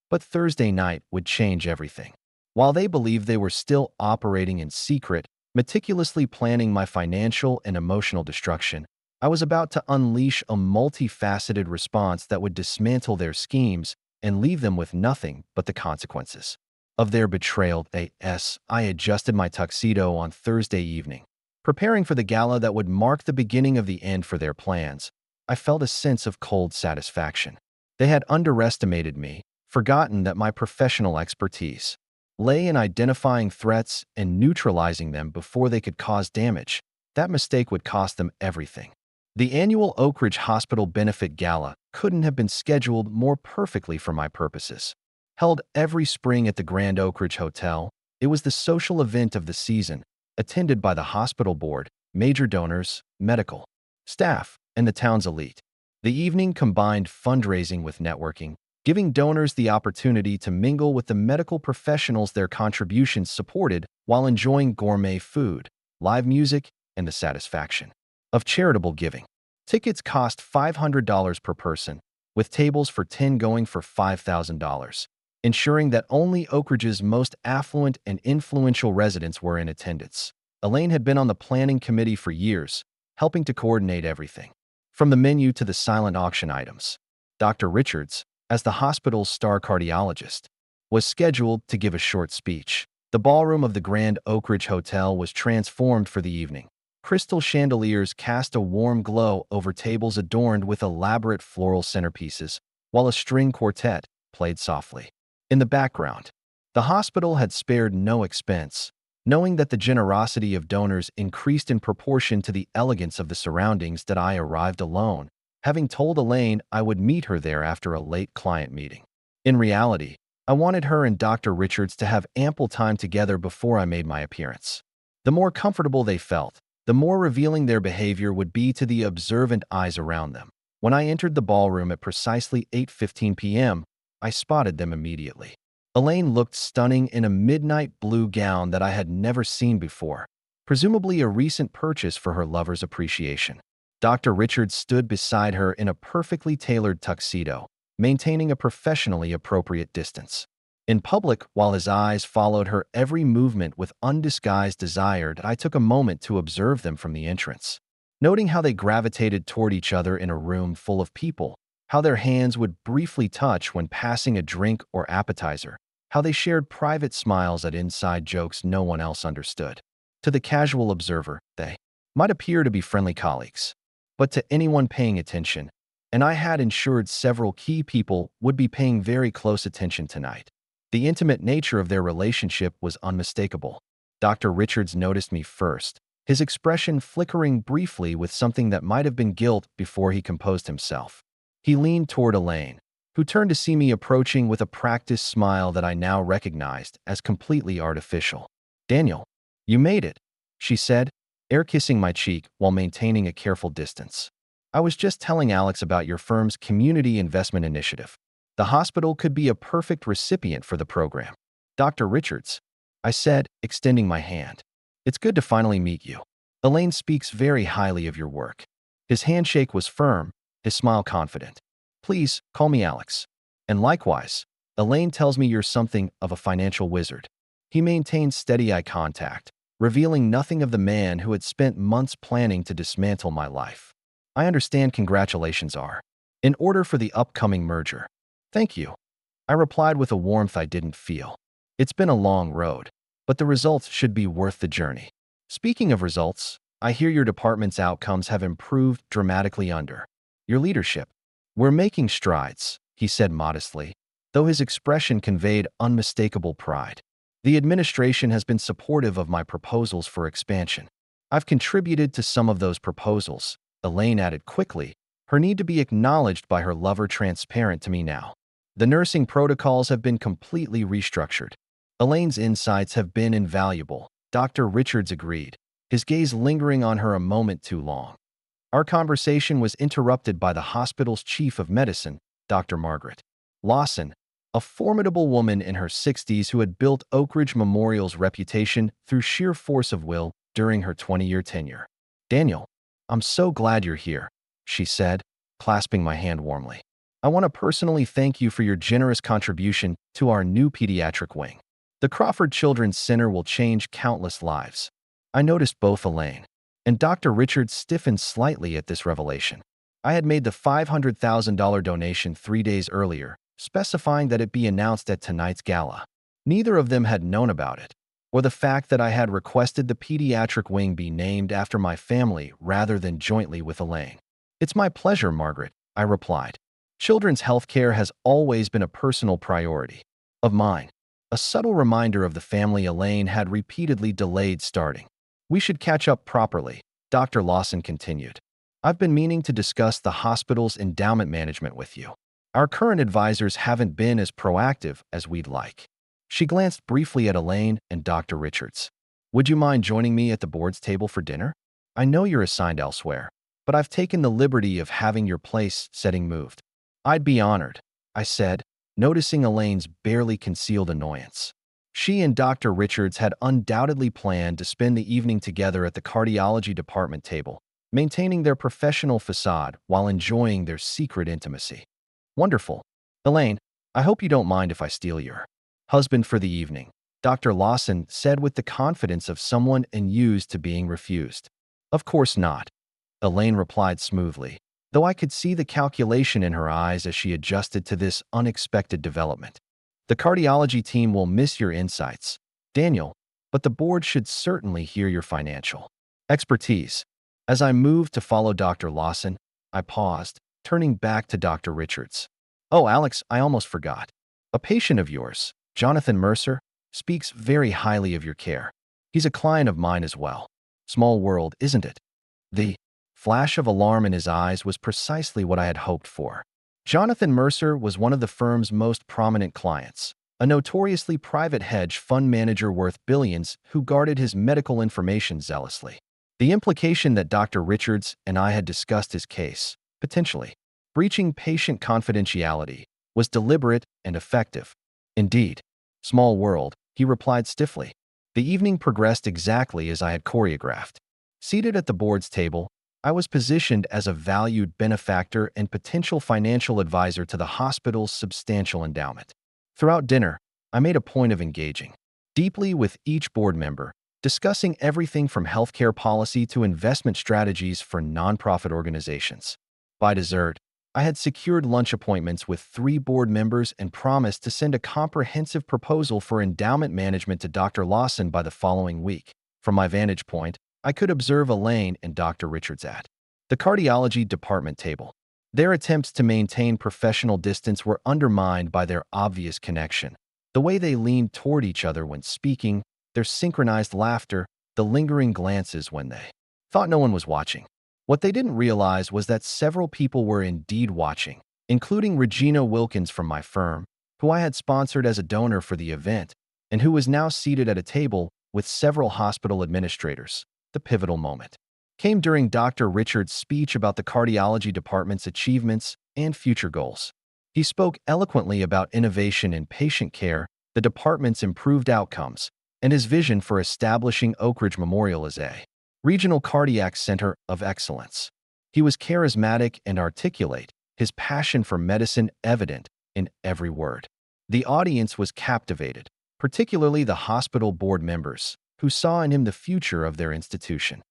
But Thursday night would change everything. While they believed they were still operating in secret, meticulously planning my financial and emotional destruction, I was about to unleash a multifaceted response that would dismantle their schemes and leave them with nothing but the consequences of their betrayal. I adjusted my tuxedo on Thursday evening, preparing for the gala that would mark the beginning of the end for their plans. I felt a sense of cold satisfaction. They had underestimated me, forgotten that my professional expertise lay in identifying threats and neutralizing them before they could cause damage. That mistake would cost them everything. The annual Oak Ridge Hospital Benefit Gala couldn't have been scheduled more perfectly for my purposes. Held every spring at the Grand Oak Ridge Hotel, it was the social event of the season, attended by the hospital board, major donors, medical staff, and the town's elite. The evening combined fundraising with networking, giving donors the opportunity to mingle with the medical professionals their contributions supported while enjoying gourmet food, live music, and the satisfaction of charitable giving. Tickets cost $500 per person, with tables for 10 going for $5,000, ensuring that only Oak Ridge's most affluent and influential residents were in attendance. Elaine had been on the planning committee for years, helping to coordinate everything, from the menu to the silent auction items. Dr. Richards, as the hospital's star cardiologist, was scheduled to give a short speech. The ballroom of the Grand Oak Ridge Hotel was transformed for the evening. Crystal chandeliers cast a warm glow over tables adorned with elaborate floral centerpieces, while a string quartet played softly in the background. The hospital had spared no expense, knowing that the generosity of donors increased in proportion to the elegance of the surroundings. That I arrived alone, having told Elaine I would meet her there after a late client meeting. In reality, I wanted her and Dr. Richards to have ample time together before I made my appearance. The more comfortable they felt, the more revealing their behavior would be to the observant eyes around them. When I entered the ballroom at precisely 8:15 p.m., I spotted them immediately. Elaine looked stunning in a midnight blue gown that I had never seen before, presumably a recent purchase for her lover's appreciation. Dr. Richards stood beside her in a perfectly tailored tuxedo, maintaining a professionally appropriate distance. In public, while his eyes followed her every movement with undisguised desire, I took a moment to observe them from the entrance, noting how they gravitated toward each other in a room full of people, how their hands would briefly touch when passing a drink or appetizer, how they shared private smiles at inside jokes no one else understood. To the casual observer, they might appear to be friendly colleagues, but to anyone paying attention, and I had ensured several key people would be paying very close attention tonight, The intimate nature of their relationship was unmistakable. Dr. Richards noticed me first, his expression flickering briefly with something that might have been guilt before he composed himself. He leaned toward Elaine, who turned to see me approaching with a practiced smile that I now recognized as completely artificial. "Daniel, you made it," she said, air-kissing my cheek while maintaining a careful distance. "I was just telling Alex about your firm's community investment initiative. The hospital could be a perfect recipient for the program." "Dr. Richards," I said, extending my hand. "It's good to finally meet you. Elaine speaks very highly of your work." His handshake was firm, his smile confident. "Please, call me Alex. And likewise, Elaine tells me you're something of a financial wizard." He maintained steady eye contact, revealing nothing of the man who had spent months planning to dismantle my life. "I understand congratulations are in order for the upcoming merger." "Thank you," I replied with a warmth I didn't feel. "It's been a long road, but the results should be worth the journey." "Speaking of results, I hear your department's outcomes have improved dramatically under your leadership." "We're making strides," he said modestly, though his expression conveyed unmistakable pride. "The administration has been supportive of my proposals for expansion. I've contributed to some of those proposals," Elaine added quickly, her need to be acknowledged by her lover transparent to me now. "The nursing protocols have been completely restructured." Elaine's insights have been invaluable, Dr. Richards agreed, his gaze lingering on her a moment too long. Our conversation was interrupted by the hospital's chief of medicine, Dr. Margaret Lawson, a formidable woman in her 60s who had built Oak Ridge Memorial's reputation through sheer force of will during her 20-year tenure. "Daniel, I'm so glad you're here," she said, clasping my hand warmly. "I want to personally thank you for your generous contribution to our new pediatric wing. The Crawford Children's Center will change countless lives." I noticed both Elaine and Dr. Richards stiffened slightly at this revelation. I had made the $500,000 donation 3 days earlier, specifying that it be announced at tonight's gala. Neither of them had known about it, or the fact that I had requested the pediatric wing be named after my family rather than jointly with Elaine. "It's my pleasure, Margaret," I replied. "Children's health care has always been a personal priority of mine." A subtle reminder of the family Elaine had repeatedly delayed starting. "We should catch up properly," Dr. Lawson continued. "I've been meaning to discuss the hospital's endowment management with you. Our current advisors haven't been as proactive as we'd like." She glanced briefly at Elaine and Dr. Richards. "Would you mind joining me at the board's table for dinner? I know you're assigned elsewhere, but I've taken the liberty of having your place setting moved." "I'd be honored," I said, noticing Elaine's barely concealed annoyance. She and Dr. Richards had undoubtedly planned to spend the evening together at the cardiology department table, maintaining their professional facade while enjoying their secret intimacy. "Wonderful. Elaine, I hope you don't mind if I steal your husband for the evening," Dr. Lawson said with the confidence of someone unused to being refused. "Of course not," Elaine replied smoothly, though I could see the calculation in her eyes as she adjusted to this unexpected development. "The cardiology team will miss your insights, Daniel, but the board should certainly hear your financial expertise." As I moved to follow Dr. Lawson, I paused, turning back to Dr. Richards. "Oh, Alex, I almost forgot. A patient of yours, Jonathan Mercer, speaks very highly of your care. He's a client of mine as well. Small world, isn't it?" The flash of alarm in his eyes was precisely what I had hoped for. Jonathan Mercer was one of the firm's most prominent clients, a notoriously private hedge fund manager worth billions who guarded his medical information zealously. The implication that Dr. Richards and I had discussed his case, potentially breaching patient confidentiality, was deliberate and effective. "Indeed. Small world," he replied stiffly. The evening progressed exactly as I had choreographed. Seated at the board's table, I was positioned as a valued benefactor and potential financial advisor to the hospital's substantial endowment. Throughout dinner, I made a point of engaging deeply with each board member, discussing everything from healthcare policy to investment strategies for nonprofit organizations. By dessert, I had secured lunch appointments with 3 board members and promised to send a comprehensive proposal for endowment management to Dr. Lawson by the following week. From my vantage point, I could observe Elaine and Dr. Richards at the cardiology department table. Their attempts to maintain professional distance were undermined by their obvious connection. The way they leaned toward each other when speaking, their synchronized laughter, the lingering glances when they thought no one was watching. What they didn't realize was that several people were indeed watching, including Regina Wilkins from my firm, who I had sponsored as a donor for the event, and who was now seated at a table with several hospital administrators. The pivotal moment came during Dr. Richard's speech about the cardiology department's achievements and future goals. He spoke eloquently about innovation in patient care, the department's improved outcomes, and his vision for establishing Oak Ridge Memorial as a regional cardiac center of excellence. He was charismatic and articulate, his passion for medicine evident in every word. The audience was captivated, particularly the hospital board members, who saw in him the future of their institution.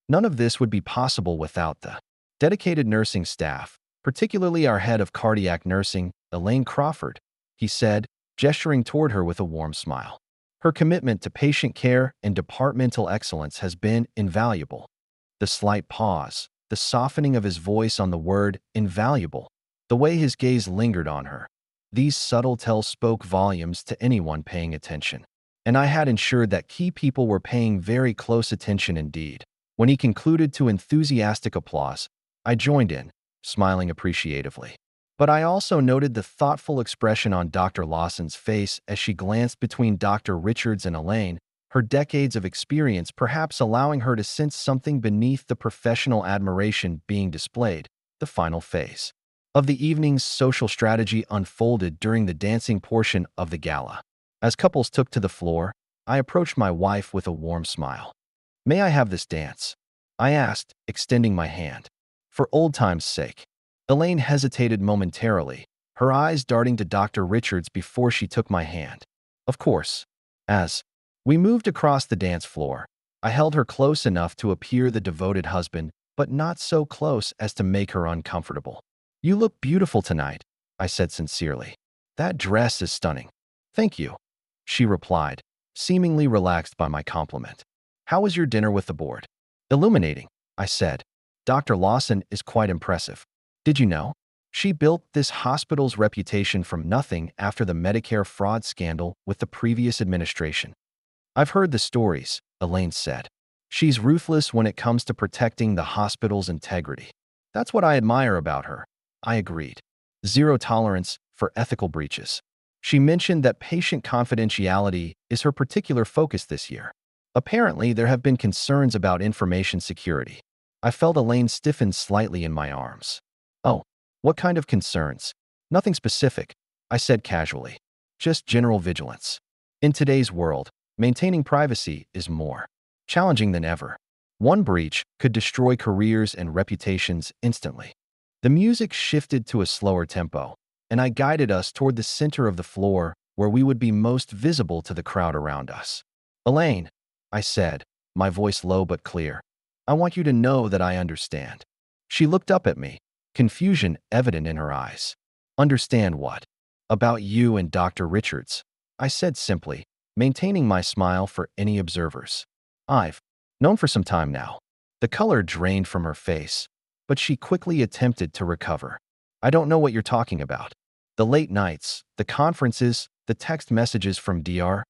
None of this would be possible without the dedicated nursing staff, particularly our head of cardiac nursing, Elaine Crawford, he said, gesturing toward her with a warm smile. Her commitment to patient care and departmental excellence has been invaluable. The slight pause, the softening of his voice on the word invaluable, the way his gaze lingered on her. These subtle tells spoke volumes to anyone paying attention. And I had ensured that key people were paying very close attention indeed. When he concluded to enthusiastic applause, I joined in, smiling appreciatively. But I also noted the thoughtful expression on Dr. Lawson's face as she glanced between Dr. Richards and Elaine, her decades of experience perhaps allowing her to sense something beneath the professional admiration being displayed. The final phase of the evening's social strategy unfolded during the dancing portion of the gala. As couples took to the floor, I approached my wife with a warm smile. "May I have this dance?" I asked, extending my hand. "For old time's sake." Elaine hesitated momentarily, her eyes darting to Dr. Richards before she took my hand. "Of course." As we moved across the dance floor, I held her close enough to appear the devoted husband, but not so close as to make her uncomfortable. "You look beautiful tonight," I said sincerely. "That dress is stunning." "Thank you," she replied, seemingly relaxed by my compliment. "How was your dinner with the board?" "Illuminating," I said. "Dr. Lawson is quite impressive. Did you know? She built this hospital's reputation from nothing after the Medicare fraud scandal with the previous administration." "I've heard the stories," Elaine said. "She's ruthless when it comes to protecting the hospital's integrity." "That's what I admire about her," I agreed. "Zero tolerance for ethical breaches." She mentioned that patient confidentiality is her particular focus this year. Apparently, there have been concerns about information security. I felt Elaine stiffen slightly in my arms. "Oh, what kind of concerns?" "Nothing specific," I said casually. "Just general vigilance. In today's world, maintaining privacy is more challenging than ever. One breach could destroy careers and reputations instantly." The music shifted to a slower tempo, and I guided us toward the center of the floor where we would be most visible to the crowd around us. "Elaine," I said, my voice low but clear, "I want you to know that I understand." She looked up at me, confusion evident in her eyes. "Understand what?" "About you and Dr. Richards," I said simply, maintaining my smile for any observers. "I've known for some time now." The color drained from her face, but she quickly attempted to recover. "I don't know what you're talking about." "The late nights, the conferences, the text messages from Dr.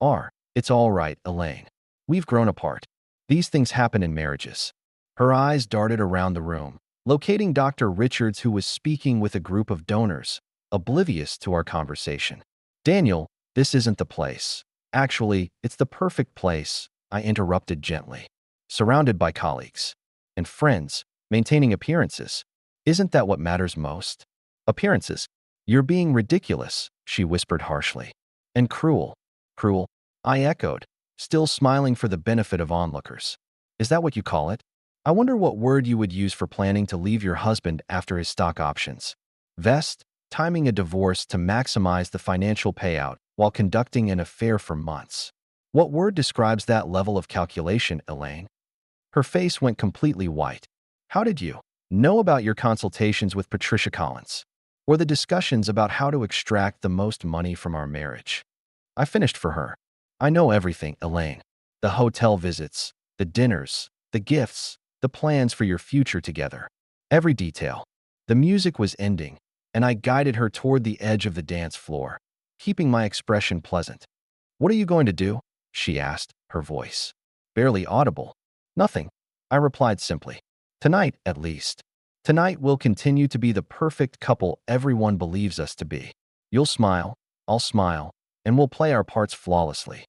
R. It's all right, Elaine. We've grown apart. These things happen in marriages." Her eyes darted around the room, locating Dr. Richards, who was speaking with a group of donors, oblivious to our conversation. "Daniel, this isn't the place. Actually, it's the perfect place," I interrupted gently. "Surrounded by colleagues and friends, maintaining appearances. Isn't that what matters most?" "Appearances? You're being ridiculous," she whispered harshly. "And cruel." "Cruel?" I echoed, still smiling for the benefit of onlookers. "Is that what you call it? I wonder what word you would use for planning to leave your husband after his stock options. Vest, timing a divorce to maximize the financial payout while conducting an affair for months. What word describes that level of calculation, Elaine?" Her face went completely white. "How did you know about your consultations with Patricia Collins? Or the discussions about how to extract the most money from our marriage?" I finished for her. "I know everything, Elaine. The hotel visits, the dinners, the gifts, the plans for your future together. Every detail." The music was ending, and I guided her toward the edge of the dance floor. keeping my expression pleasant. "What are you going to do?" she asked, her voice barely audible. "Nothing," I replied simply. "Tonight, at least. Tonight we'll continue to be the perfect couple everyone believes us to be. You'll smile, I'll smile, and we'll play our parts flawlessly."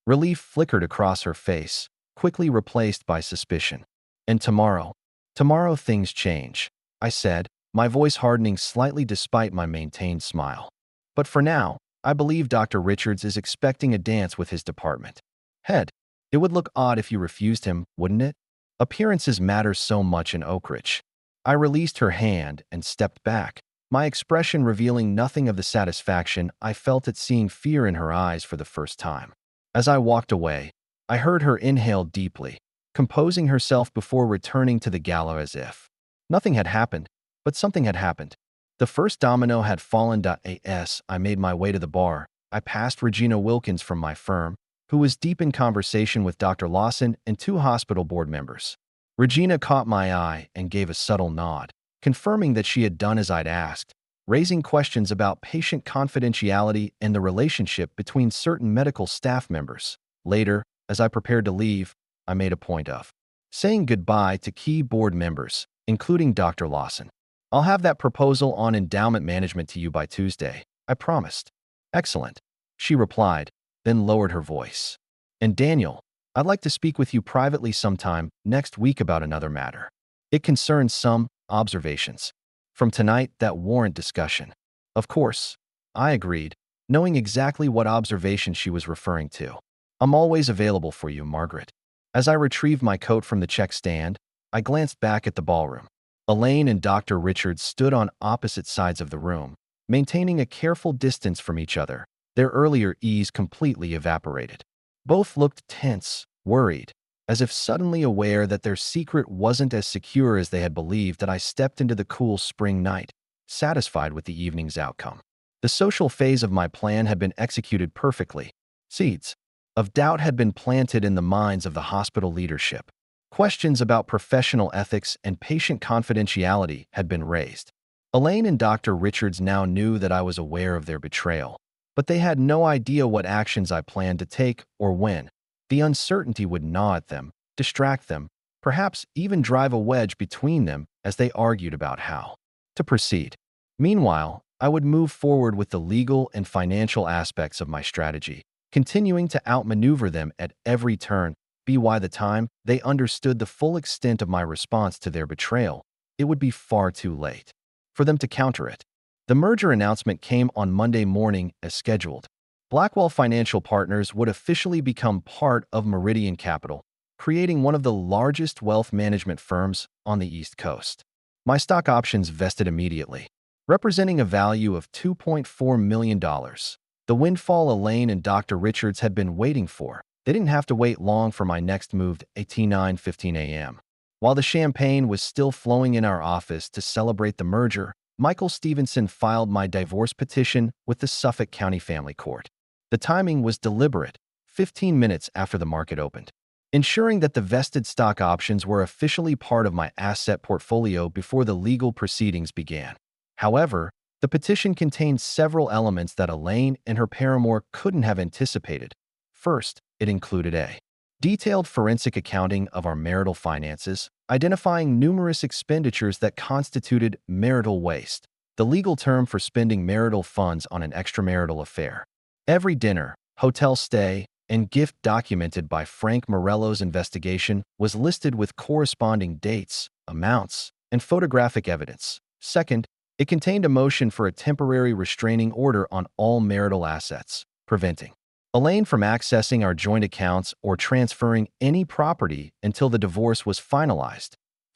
Relief flickered across her face, quickly replaced by suspicion. "And tomorrow? Tomorrow things change," I said, my voice hardening slightly despite my maintained smile. "But for now, I believe Dr. Richards is expecting a dance with his department head. It would look odd if you refused him, wouldn't it? Appearances matter so much in Oak Ridge." I released her hand and stepped back, my expression revealing nothing of the satisfaction I felt at seeing fear in her eyes for the first time. As I walked away, I heard her inhale deeply, composing herself before returning to the gala as if nothing had happened, but something had happened. The first domino had fallen. As I made my way to the bar, I passed Regina Wilkins from my firm, who was deep in conversation with Dr. Lawson and two hospital board members. Regina caught my eye and gave a subtle nod, confirming that she had done as I'd asked, raising questions about patient confidentiality and the relationship between certain medical staff members. Later, as I prepared to leave, I made a point of saying goodbye to key board members, including Dr. Lawson. "I'll have that proposal on endowment management to you by Tuesday," I promised. "Excellent," she replied, then lowered her voice. "And Daniel, I'd like to speak with you privately sometime next week about another matter. It concerns some observations from tonight that warrant discussion." "Of course," I agreed, knowing exactly what observation she was referring to. "I'm always available for you, Margaret." As I retrieved my coat from the check stand, I glanced back at the ballroom. Elaine and Dr. Richards stood on opposite sides of the room, maintaining a careful distance from each other, their earlier ease completely evaporated. Both looked tense, worried, as if suddenly aware that their secret wasn't as secure as they had believed. That I stepped into the cool spring night, satisfied with the evening's outcome. The social phase of my plan had been executed perfectly. Seeds of doubt had been planted in the minds of the hospital leadership. Questions about professional ethics and patient confidentiality had been raised. Elaine and Dr. Richards now knew that I was aware of their betrayal, but they had no idea what actions I planned to take or when. The uncertainty would gnaw at them, distract them, perhaps even drive a wedge between them as they argued about how to proceed. Meanwhile, I would move forward with the legal and financial aspects of my strategy, continuing to outmaneuver them at every turn. By the time they understood the full extent of my response to their betrayal, it would be far too late for them to counter it. The merger announcement came on Monday morning as scheduled. Blackwell Financial Partners would officially become part of Meridian Capital, creating one of the largest wealth management firms on the East Coast. My stock options vested immediately, representing a value of $2.4 million. The windfall Elaine and Dr. Richards had been waiting for. They didn't have to wait long for my next move at 9:15 a.m. While the champagne was still flowing in our office to celebrate the merger, Michael Stevenson filed my divorce petition with the Suffolk County Family Court. The timing was deliberate, 15 minutes after the market opened, ensuring that the vested stock options were officially part of my asset portfolio before the legal proceedings began. However, the petition contained several elements that Elaine and her paramour couldn't have anticipated. First, it included a detailed forensic accounting of our marital finances, identifying numerous expenditures that constituted marital waste, the legal term for spending marital funds on an extramarital affair. Every dinner, hotel stay, and gift documented by Frank Morello's investigation was listed with corresponding dates, amounts, and photographic evidence. Second, it contained a motion for a temporary restraining order on all marital assets, preventing Elaine from accessing our joint accounts or transferring any property until the divorce was finalized.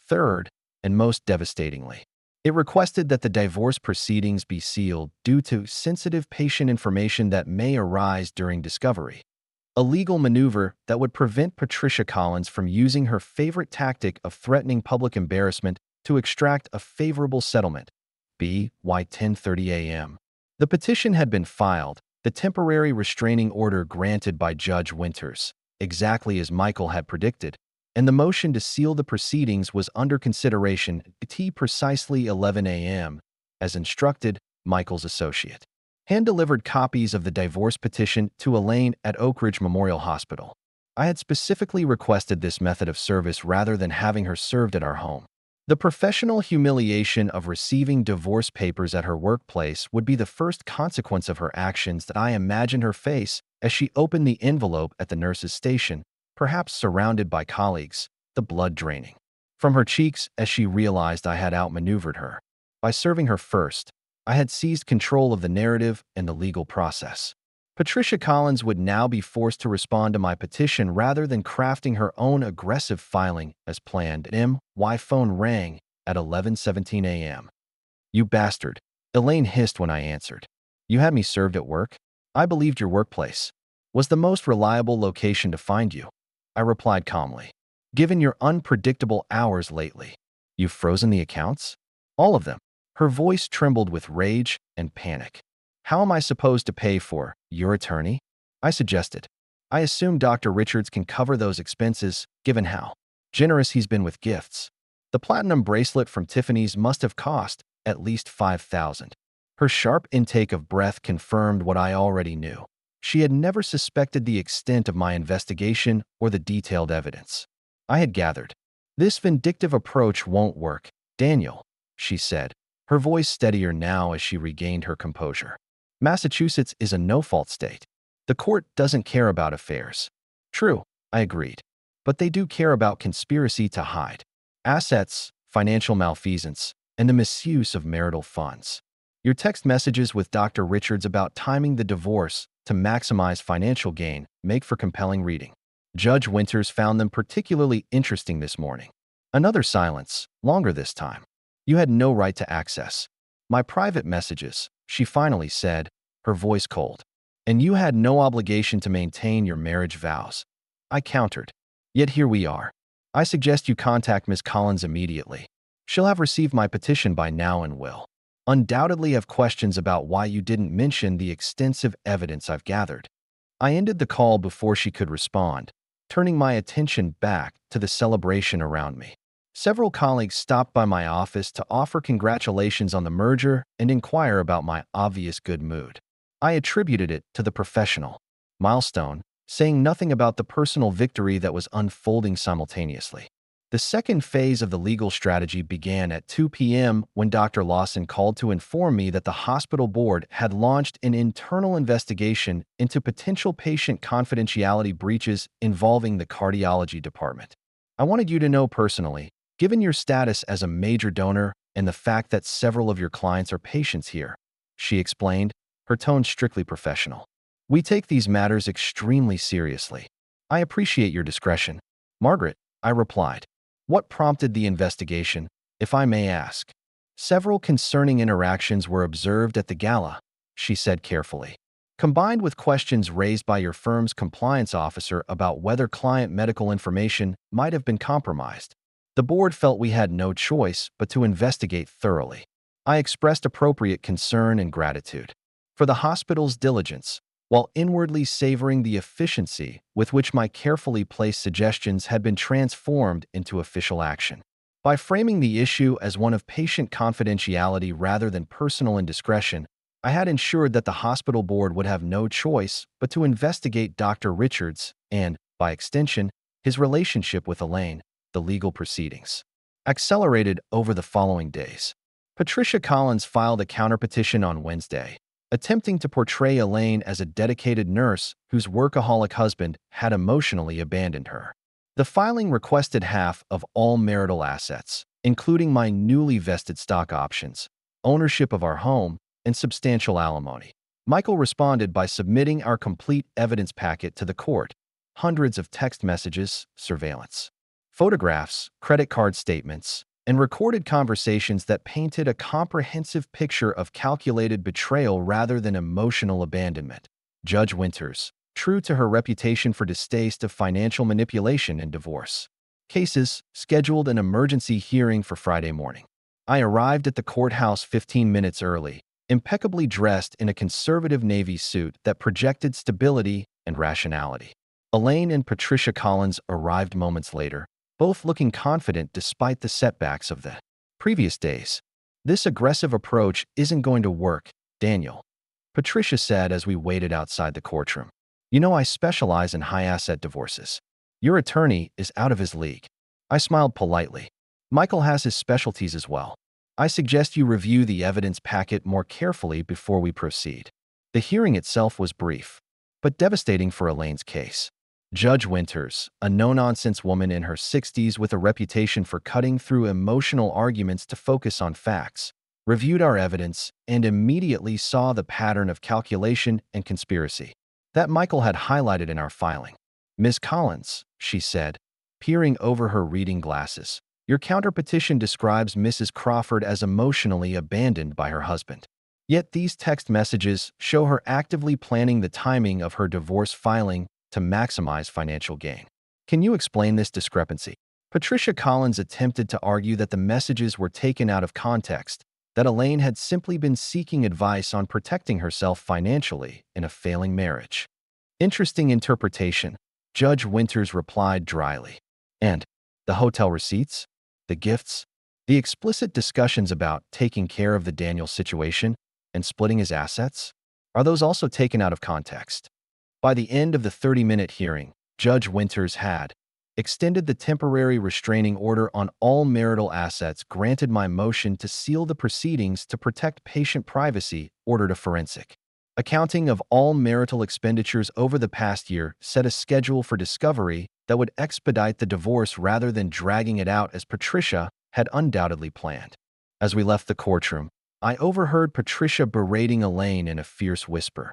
Third, and most devastatingly, it requested that the divorce proceedings be sealed due to sensitive patient information that may arise during discovery. A legal maneuver that would prevent Patricia Collins from using her favorite tactic of threatening public embarrassment to extract a favorable settlement. By 10:30 a.m. The petition had been filed, the temporary restraining order granted by Judge Winters, exactly as Michael had predicted, and the motion to seal the proceedings was under consideration at precisely 11 a.m., as instructed Michael's associate. hand-delivered copies of the divorce petition to Elaine at Oak Ridge Memorial Hospital. I had specifically requested this method of service rather than having her served at our home. The professional humiliation of receiving divorce papers at her workplace would be the first consequence of her actions that I imagined her face as she opened the envelope at the nurse's station, perhaps surrounded by colleagues, the blood draining from her cheeks as she realized I had outmaneuvered her. By serving her first, I had seized control of the narrative and the legal process. Patricia Collins would now be forced to respond to my petition rather than crafting her own aggressive filing as planned. My phone rang at 11:17 a.m. "You bastard," Elaine hissed when I answered. "You had me served at work? I believed your workplace was the most reliable location to find you," I replied calmly. "Given your unpredictable hours lately, you've frozen the accounts? All of them." Her voice trembled with rage and panic. "How am I supposed to pay for your attorney?" I suggested. "I assume Dr. Richards can cover those expenses, given how generous he's been with gifts. The platinum bracelet from Tiffany's must have cost at least $5,000. Her sharp intake of breath confirmed what I already knew. She had never suspected the extent of my investigation or the detailed evidence I had gathered. "This vindictive approach won't work, Daniel," she said, her voice steadier now as she regained her composure. "Massachusetts is a no-fault state. The court doesn't care about affairs." "True," I agreed. "But they do care about conspiracy to hide assets, financial malfeasance, and the misuse of marital funds. Your text messages with Dr. Richards about timing the divorce to maximize financial gain make for compelling reading. Judge Winters found them particularly interesting this morning." Another silence, longer this time. "You had no right to access my private messages," she finally said, her voice cold. "And you had no obligation to maintain your marriage vows," I countered. "Yet here we are. I suggest you contact Ms. Collins immediately. She'll have received my petition by now and will undoubtedly have questions about why you didn't mention the extensive evidence I've gathered." I ended the call before she could respond, turning my attention back to the celebration around me. Several colleagues stopped by my office to offer congratulations on the merger and inquire about my obvious good mood. I attributed it to the professional milestone, saying nothing about the personal victory that was unfolding simultaneously. The second phase of the legal strategy began at 2 p.m. when Dr. Lawson called to inform me that the hospital board had launched an internal investigation into potential patient confidentiality breaches involving the cardiology department. "I wanted you to know personally, given your status as a major donor and the fact that several of your clients are patients here," she explained, her tone strictly professional. "We take these matters extremely seriously. I appreciate your discretion." "Margaret," I replied. "What prompted the investigation, if I may ask?" "Several concerning interactions were observed at the gala," she said carefully, "combined with questions raised by your firm's compliance officer about whether client medical information might have been compromised. The board felt we had no choice but to investigate thoroughly." I expressed appropriate concern and gratitude for the hospital's diligence, while inwardly savoring the efficiency with which my carefully placed suggestions had been transformed into official action. By framing the issue as one of patient confidentiality rather than personal indiscretion, I had ensured that the hospital board would have no choice but to investigate Dr. Richards and, by extension, his relationship with Elaine. The legal proceedings accelerated over the following days. Patricia Collins filed a counterpetition on Wednesday, attempting to portray Elaine as a dedicated nurse whose workaholic husband had emotionally abandoned her. The filing requested half of all marital assets, including my newly vested stock options, ownership of our home, and substantial alimony. Michael responded by submitting our complete evidence packet to the court: hundreds of text messages, surveillance photographs, credit card statements, and recorded conversations that painted a comprehensive picture of calculated betrayal rather than emotional abandonment. Judge Winters, true to her reputation for distaste of financial manipulation and divorce cases, scheduled an emergency hearing for Friday morning. I arrived at the courthouse 15 minutes early, impeccably dressed in a conservative navy suit that projected stability and rationality. Elaine and Patricia Collins arrived moments later, both looking confident despite the setbacks of the previous days. "This aggressive approach isn't going to work, Daniel," Patricia said as we waited outside the courtroom. You know, I specialize in high-asset divorces. Your attorney is out of his league. I smiled politely. Michael has his specialties as well. I suggest you review the evidence packet more carefully before we proceed. The hearing itself was brief, but devastating for Elaine's case. Judge Winters, a no-nonsense woman in her 60s with a reputation for cutting through emotional arguments to focus on facts, reviewed our evidence and immediately saw the pattern of calculation and conspiracy that Michael had highlighted in our filing. Ms. Collins, she said, peering over her reading glasses, your counterpetition describes Mrs. Crawford as emotionally abandoned by her husband. Yet these text messages show her actively planning the timing of her divorce filing to maximize financial gain. Can you explain this discrepancy? Patricia Collins attempted to argue that the messages were taken out of context, that Elaine had simply been seeking advice on protecting herself financially in a failing marriage. Interesting interpretation, Judge Winters replied dryly. And the hotel receipts? The gifts? The explicit discussions about taking care of the Daniel situation and splitting his assets? Are those also taken out of context? By the end of the 30-minute hearing, Judge Winters had extended the temporary restraining order on all marital assets, granted my motion to seal the proceedings to protect patient privacy, ordered a forensic accounting of all marital expenditures over the past year, set a schedule for discovery that would expedite the divorce rather than dragging it out as Patricia had undoubtedly planned. As we left the courtroom, I overheard Patricia berating Elaine in a fierce whisper.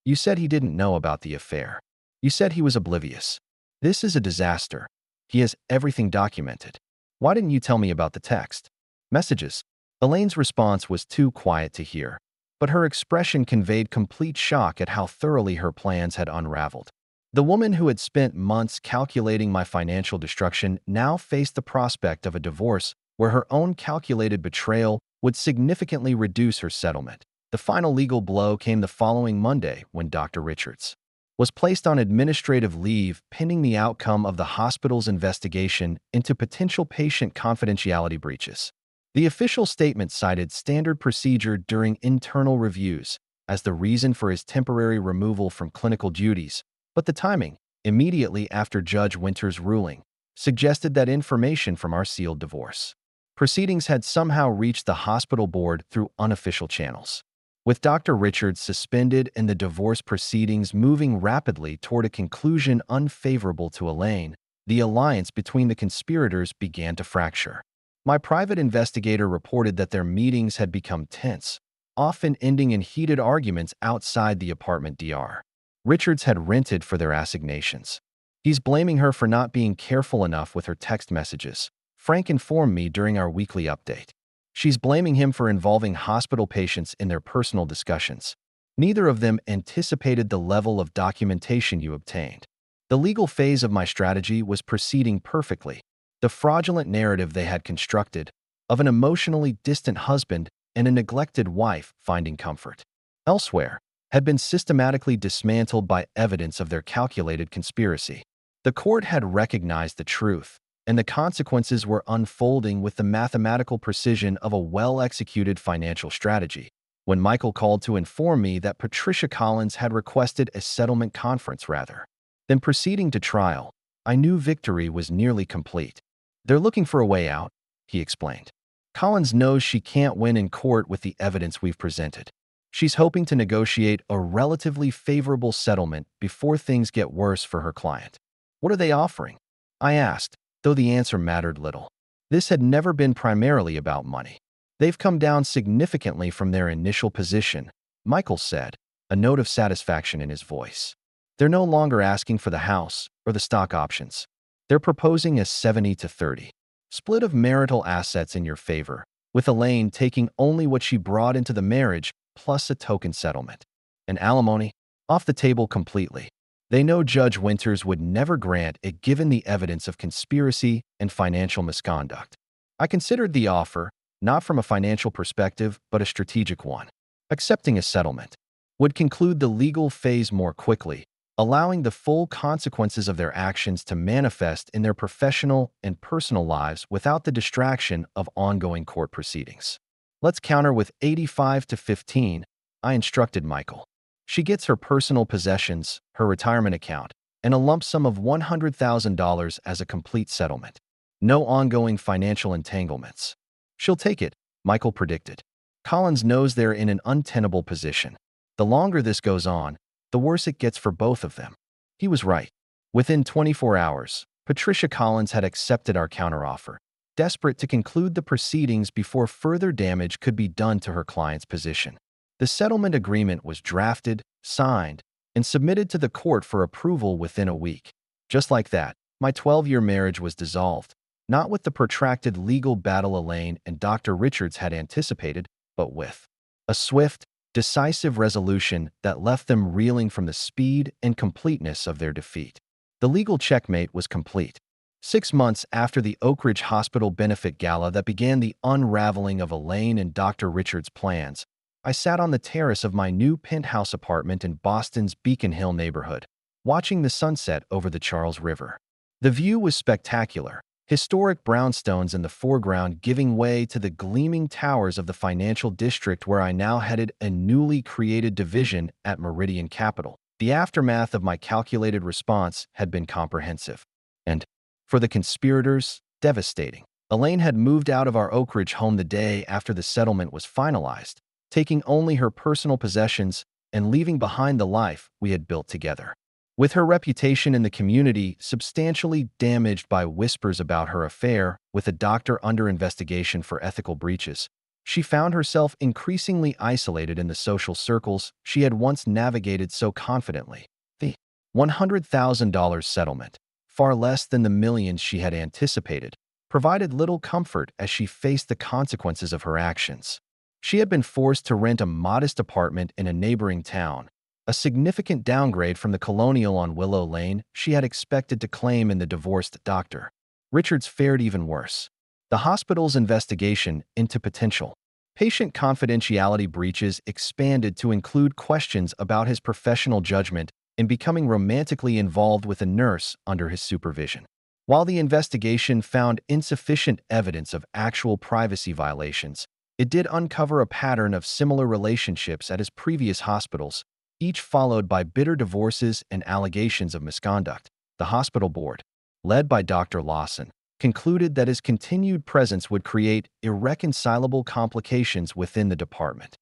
You said he didn't know about the affair. You said he was oblivious. This is a disaster. He has everything documented. Why didn't you tell me about the text messages? Elaine's response was too quiet to hear, but her expression conveyed complete shock at how thoroughly her plans had unraveled. The woman who had spent months calculating my financial destruction now faced the prospect of a divorce where her own calculated betrayal would significantly reduce her settlement. The final legal blow came the following Monday when Dr. Richards was placed on administrative leave pending the outcome of the hospital's investigation into potential patient confidentiality breaches. The official statement cited standard procedure during internal reviews as the reason for his temporary removal from clinical duties, but the timing, immediately after Judge Winters' ruling, suggested that information from our sealed divorce proceedings had somehow reached the hospital board through unofficial channels. With Dr. Richards suspended and the divorce proceedings moving rapidly toward a conclusion unfavorable to Elaine, the alliance between the conspirators began to fracture. My private investigator reported that their meetings had become tense, often ending in heated arguments outside the apartment Dr. Richards had rented for their assignations. He's blaming her for not being careful enough with her text messages, Frank informed me during our weekly update. She's blaming him for involving hospital patients in their personal discussions. Neither of them anticipated the level of documentation you obtained. The legal phase of my strategy was proceeding perfectly. The fraudulent narrative they had constructed of an emotionally distant husband and a neglected wife finding comfort elsewhere had been systematically dismantled by evidence of their calculated conspiracy. The court had recognized the truth, and the consequences were unfolding with the mathematical precision of a well-executed financial strategy. When Michael called to inform me that Patricia Collins had requested a settlement conference rather than proceeding to trial, I knew victory was nearly complete. They're looking for a way out, he explained. Collins knows she can't win in court with the evidence we've presented. She's hoping to negotiate a relatively favorable settlement before things get worse for her client. What are they offering? I asked, though the answer mattered little. This had never been primarily about money. They've come down significantly from their initial position, Michael said, a note of satisfaction in his voice. They're no longer asking for the house or the stock options. They're proposing a 70-30 split of marital assets in your favor, with Elaine taking only what she brought into the marriage plus a token settlement. And alimony? Off the table completely. They know Judge Winters would never grant it given the evidence of conspiracy and financial misconduct. I considered the offer, not from a financial perspective, but a strategic one. Accepting a settlement would conclude the legal phase more quickly, allowing the full consequences of their actions to manifest in their professional and personal lives without the distraction of ongoing court proceedings. Let's counter with 85-15, I instructed Michael. She gets her personal possessions, her retirement account, and a lump sum of $100,000 as a complete settlement. No ongoing financial entanglements. She'll take it, Michael predicted. Collins knows they're in an untenable position. The longer this goes on, the worse it gets for both of them. He was right. Within 24 hours, Patricia Collins had accepted our counteroffer, desperate to conclude the proceedings before further damage could be done to her client's position. The settlement agreement was drafted, signed, and submitted to the court for approval within a week. Just like that, my 12-year marriage was dissolved, not with the protracted legal battle Elaine and Dr. Richards had anticipated, but with a swift, decisive resolution that left them reeling from the speed and completeness of their defeat. The legal checkmate was complete. 6 months after the Oak Ridge Hospital benefit gala that began the unraveling of Elaine and Dr. Richards' plans, I sat on the terrace of my new penthouse apartment in Boston's Beacon Hill neighborhood, watching the sunset over the Charles River. The view was spectacular, historic brownstones in the foreground giving way to the gleaming towers of the financial district where I now headed a newly created division at Meridian Capital. The aftermath of my calculated response had been comprehensive. And, for the conspirators, devastating. Elaine had moved out of our Oak Ridge home the day after the settlement was finalized, taking only her personal possessions and leaving behind the life we had built together. With her reputation in the community substantially damaged by whispers about her affair with a doctor under investigation for ethical breaches, she found herself increasingly isolated in the social circles she had once navigated so confidently. The $100,000 settlement, far less than the millions she had anticipated, provided little comfort as she faced the consequences of her actions. She had been forced to rent a modest apartment in a neighboring town, a significant downgrade from the colonial on Willow Lane she had expected to claim in the divorced doctor. Richards fared even worse. The hospital's investigation into potential patient confidentiality breaches expanded to include questions about his professional judgment in becoming romantically involved with a nurse under his supervision. While the investigation found insufficient evidence of actual privacy violations, it did uncover a pattern of similar relationships at his previous hospitals, each followed by bitter divorces and allegations of misconduct. The hospital board, led by Dr. Lawson, concluded that his continued presence would create irreconcilable complications within the department.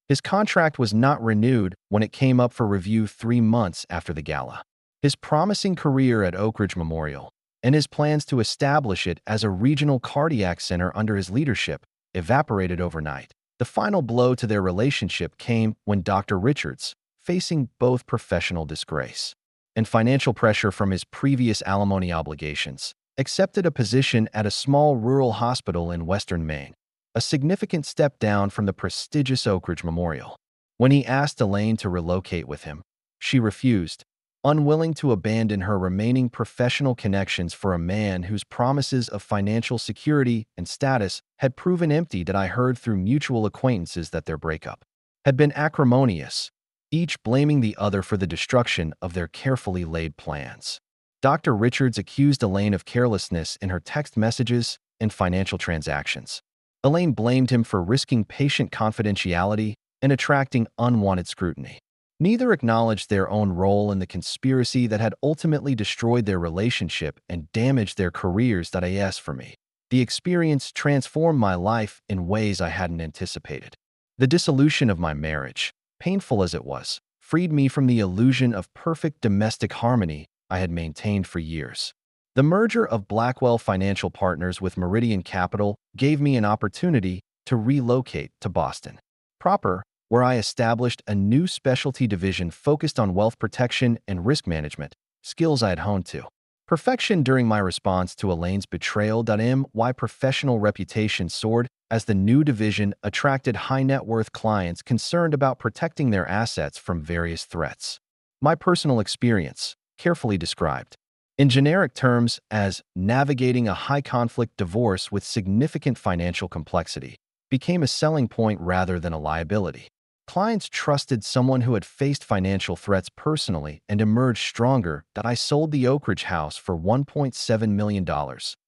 His contract was not renewed when it came up for review 3 months after the gala. His promising career at Oak Ridge Memorial and his plans to establish it as a regional cardiac center under his leadership evaporated overnight. The final blow to their relationship came when Dr. Richards, facing both professional disgrace and financial pressure from his previous alimony obligations, accepted a position at a small rural hospital in western Maine, a significant step down from the prestigious Oak Ridge Memorial. When he asked Elaine to relocate with him, she refused, unwilling to abandon her remaining professional connections for a man whose promises of financial security and status had proven empty. That I heard through mutual acquaintances that their breakup had been acrimonious, each blaming the other for the destruction of their carefully laid plans. Dr. Richards accused Elaine of carelessness in her text messages and financial transactions. Elaine blamed him for risking patient confidentiality and attracting unwanted scrutiny. Neither acknowledged their own role in the conspiracy that had ultimately destroyed their relationship and damaged their careers. As for me, the experience transformed my life in ways I hadn't anticipated. The dissolution of my marriage, painful as it was, freed me from the illusion of perfect domestic harmony I had maintained for years. The merger of Blackwell Financial Partners with Meridian Capital gave me an opportunity to relocate to Boston proper, where I established a new specialty division focused on wealth protection and risk management, skills I had honed to perfection during my response to Elaine's betrayal. My professional reputation soared as the new division attracted high-net-worth clients concerned about protecting their assets from various threats. My personal experience, carefully described in generic terms as navigating a high-conflict divorce with significant financial complexity, became a selling point rather than a liability. Clients trusted someone who had faced financial threats personally and emerged stronger. That I sold the Oak Ridge house for $1.7 million,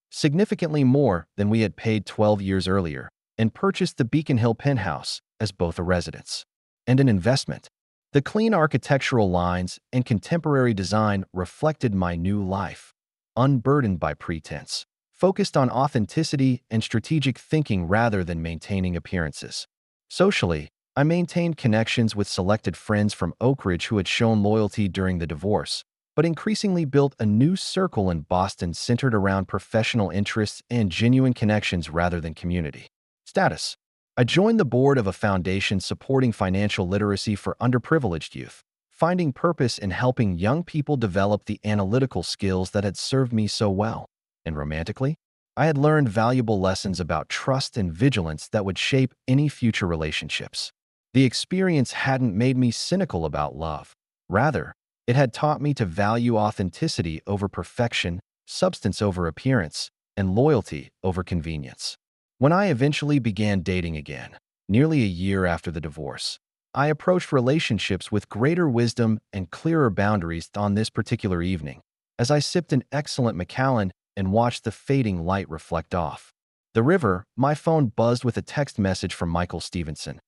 significantly more than we had paid 12 years earlier, and purchased the Beacon Hill penthouse as both a residence and an investment. The clean architectural lines and contemporary design reflected my new life, unburdened by pretense, focused on authenticity and strategic thinking rather than maintaining appearances. Socially, I maintained connections with selected friends from Oak Ridge who had shown loyalty during the divorce, but increasingly built a new circle in Boston centered around professional interests and genuine connections rather than community status. I joined the board of a foundation supporting financial literacy for underprivileged youth, finding purpose in helping young people develop the analytical skills that had served me so well. And romantically, I had learned valuable lessons about trust and vigilance that would shape any future relationships. The experience hadn't made me cynical about love. Rather, it had taught me to value authenticity over perfection, substance over appearance, and loyalty over convenience. When I eventually began dating again, nearly a year after the divorce, I approached relationships with greater wisdom and clearer boundaries on this particular evening, as I sipped an excellent Macallan and watched the fading light reflect off the river. My phone buzzed with a text message from Michael Stevenson.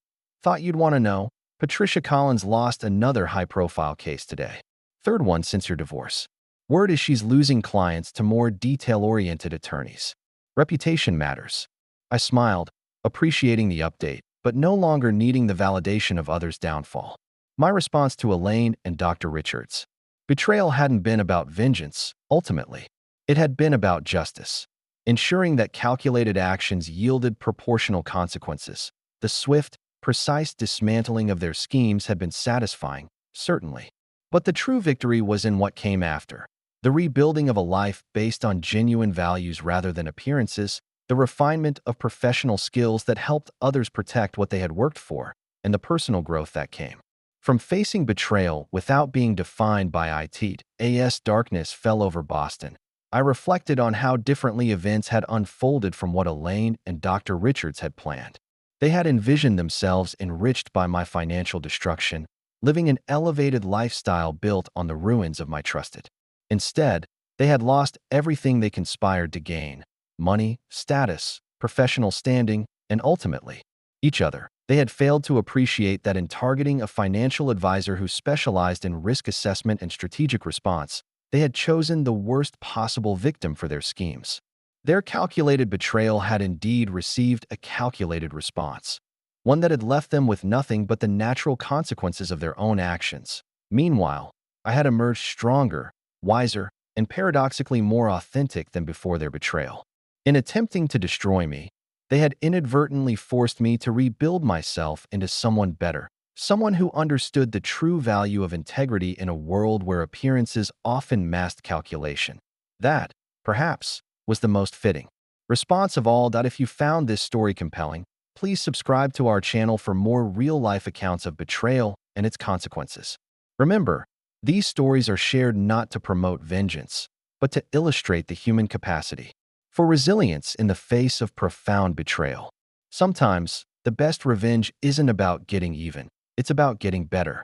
"Thought you'd want to know. Patricia Collins lost another high-profile case today. Third one since your divorce. Word is she's losing clients to more detail-oriented attorneys. Reputation matters." I smiled, appreciating the update, but no longer needing the validation of others' downfall. My response to Elaine and Dr. Richards. Betrayal hadn't been about vengeance, ultimately. It had been about justice, ensuring that calculated actions yielded proportional consequences. The swift, precise dismantling of their schemes had been satisfying, certainly. But the true victory was in what came after. The rebuilding of a life based on genuine values rather than appearances, the refinement of professional skills that helped others protect what they had worked for, and the personal growth that came from facing betrayal without being defined by it. As darkness fell over Boston, I reflected on how differently events had unfolded from what Elaine and Dr. Richards had planned. They had envisioned themselves enriched by my financial destruction, living an elevated lifestyle built on the ruins of my trusted. Instead, they had lost everything they conspired to gain: money, status, professional standing, and ultimately, each other. They had failed to appreciate that in targeting a financial advisor who specialized in risk assessment and strategic response, they had chosen the worst possible victim for their schemes. Their calculated betrayal had indeed received a calculated response, one that had left them with nothing but the natural consequences of their own actions. Meanwhile, I had emerged stronger, wiser, and paradoxically more authentic than before their betrayal. In attempting to destroy me, they had inadvertently forced me to rebuild myself into someone better, someone who understood the true value of integrity in a world where appearances often masked calculation. That, perhaps, was the most fitting response of all. If you found this story compelling, please subscribe to our channel for more real-life accounts of betrayal and its consequences. Remember, these stories are shared not to promote vengeance, but to illustrate the human capacity for resilience in the face of profound betrayal. Sometimes, the best revenge isn't about getting even, it's about getting better.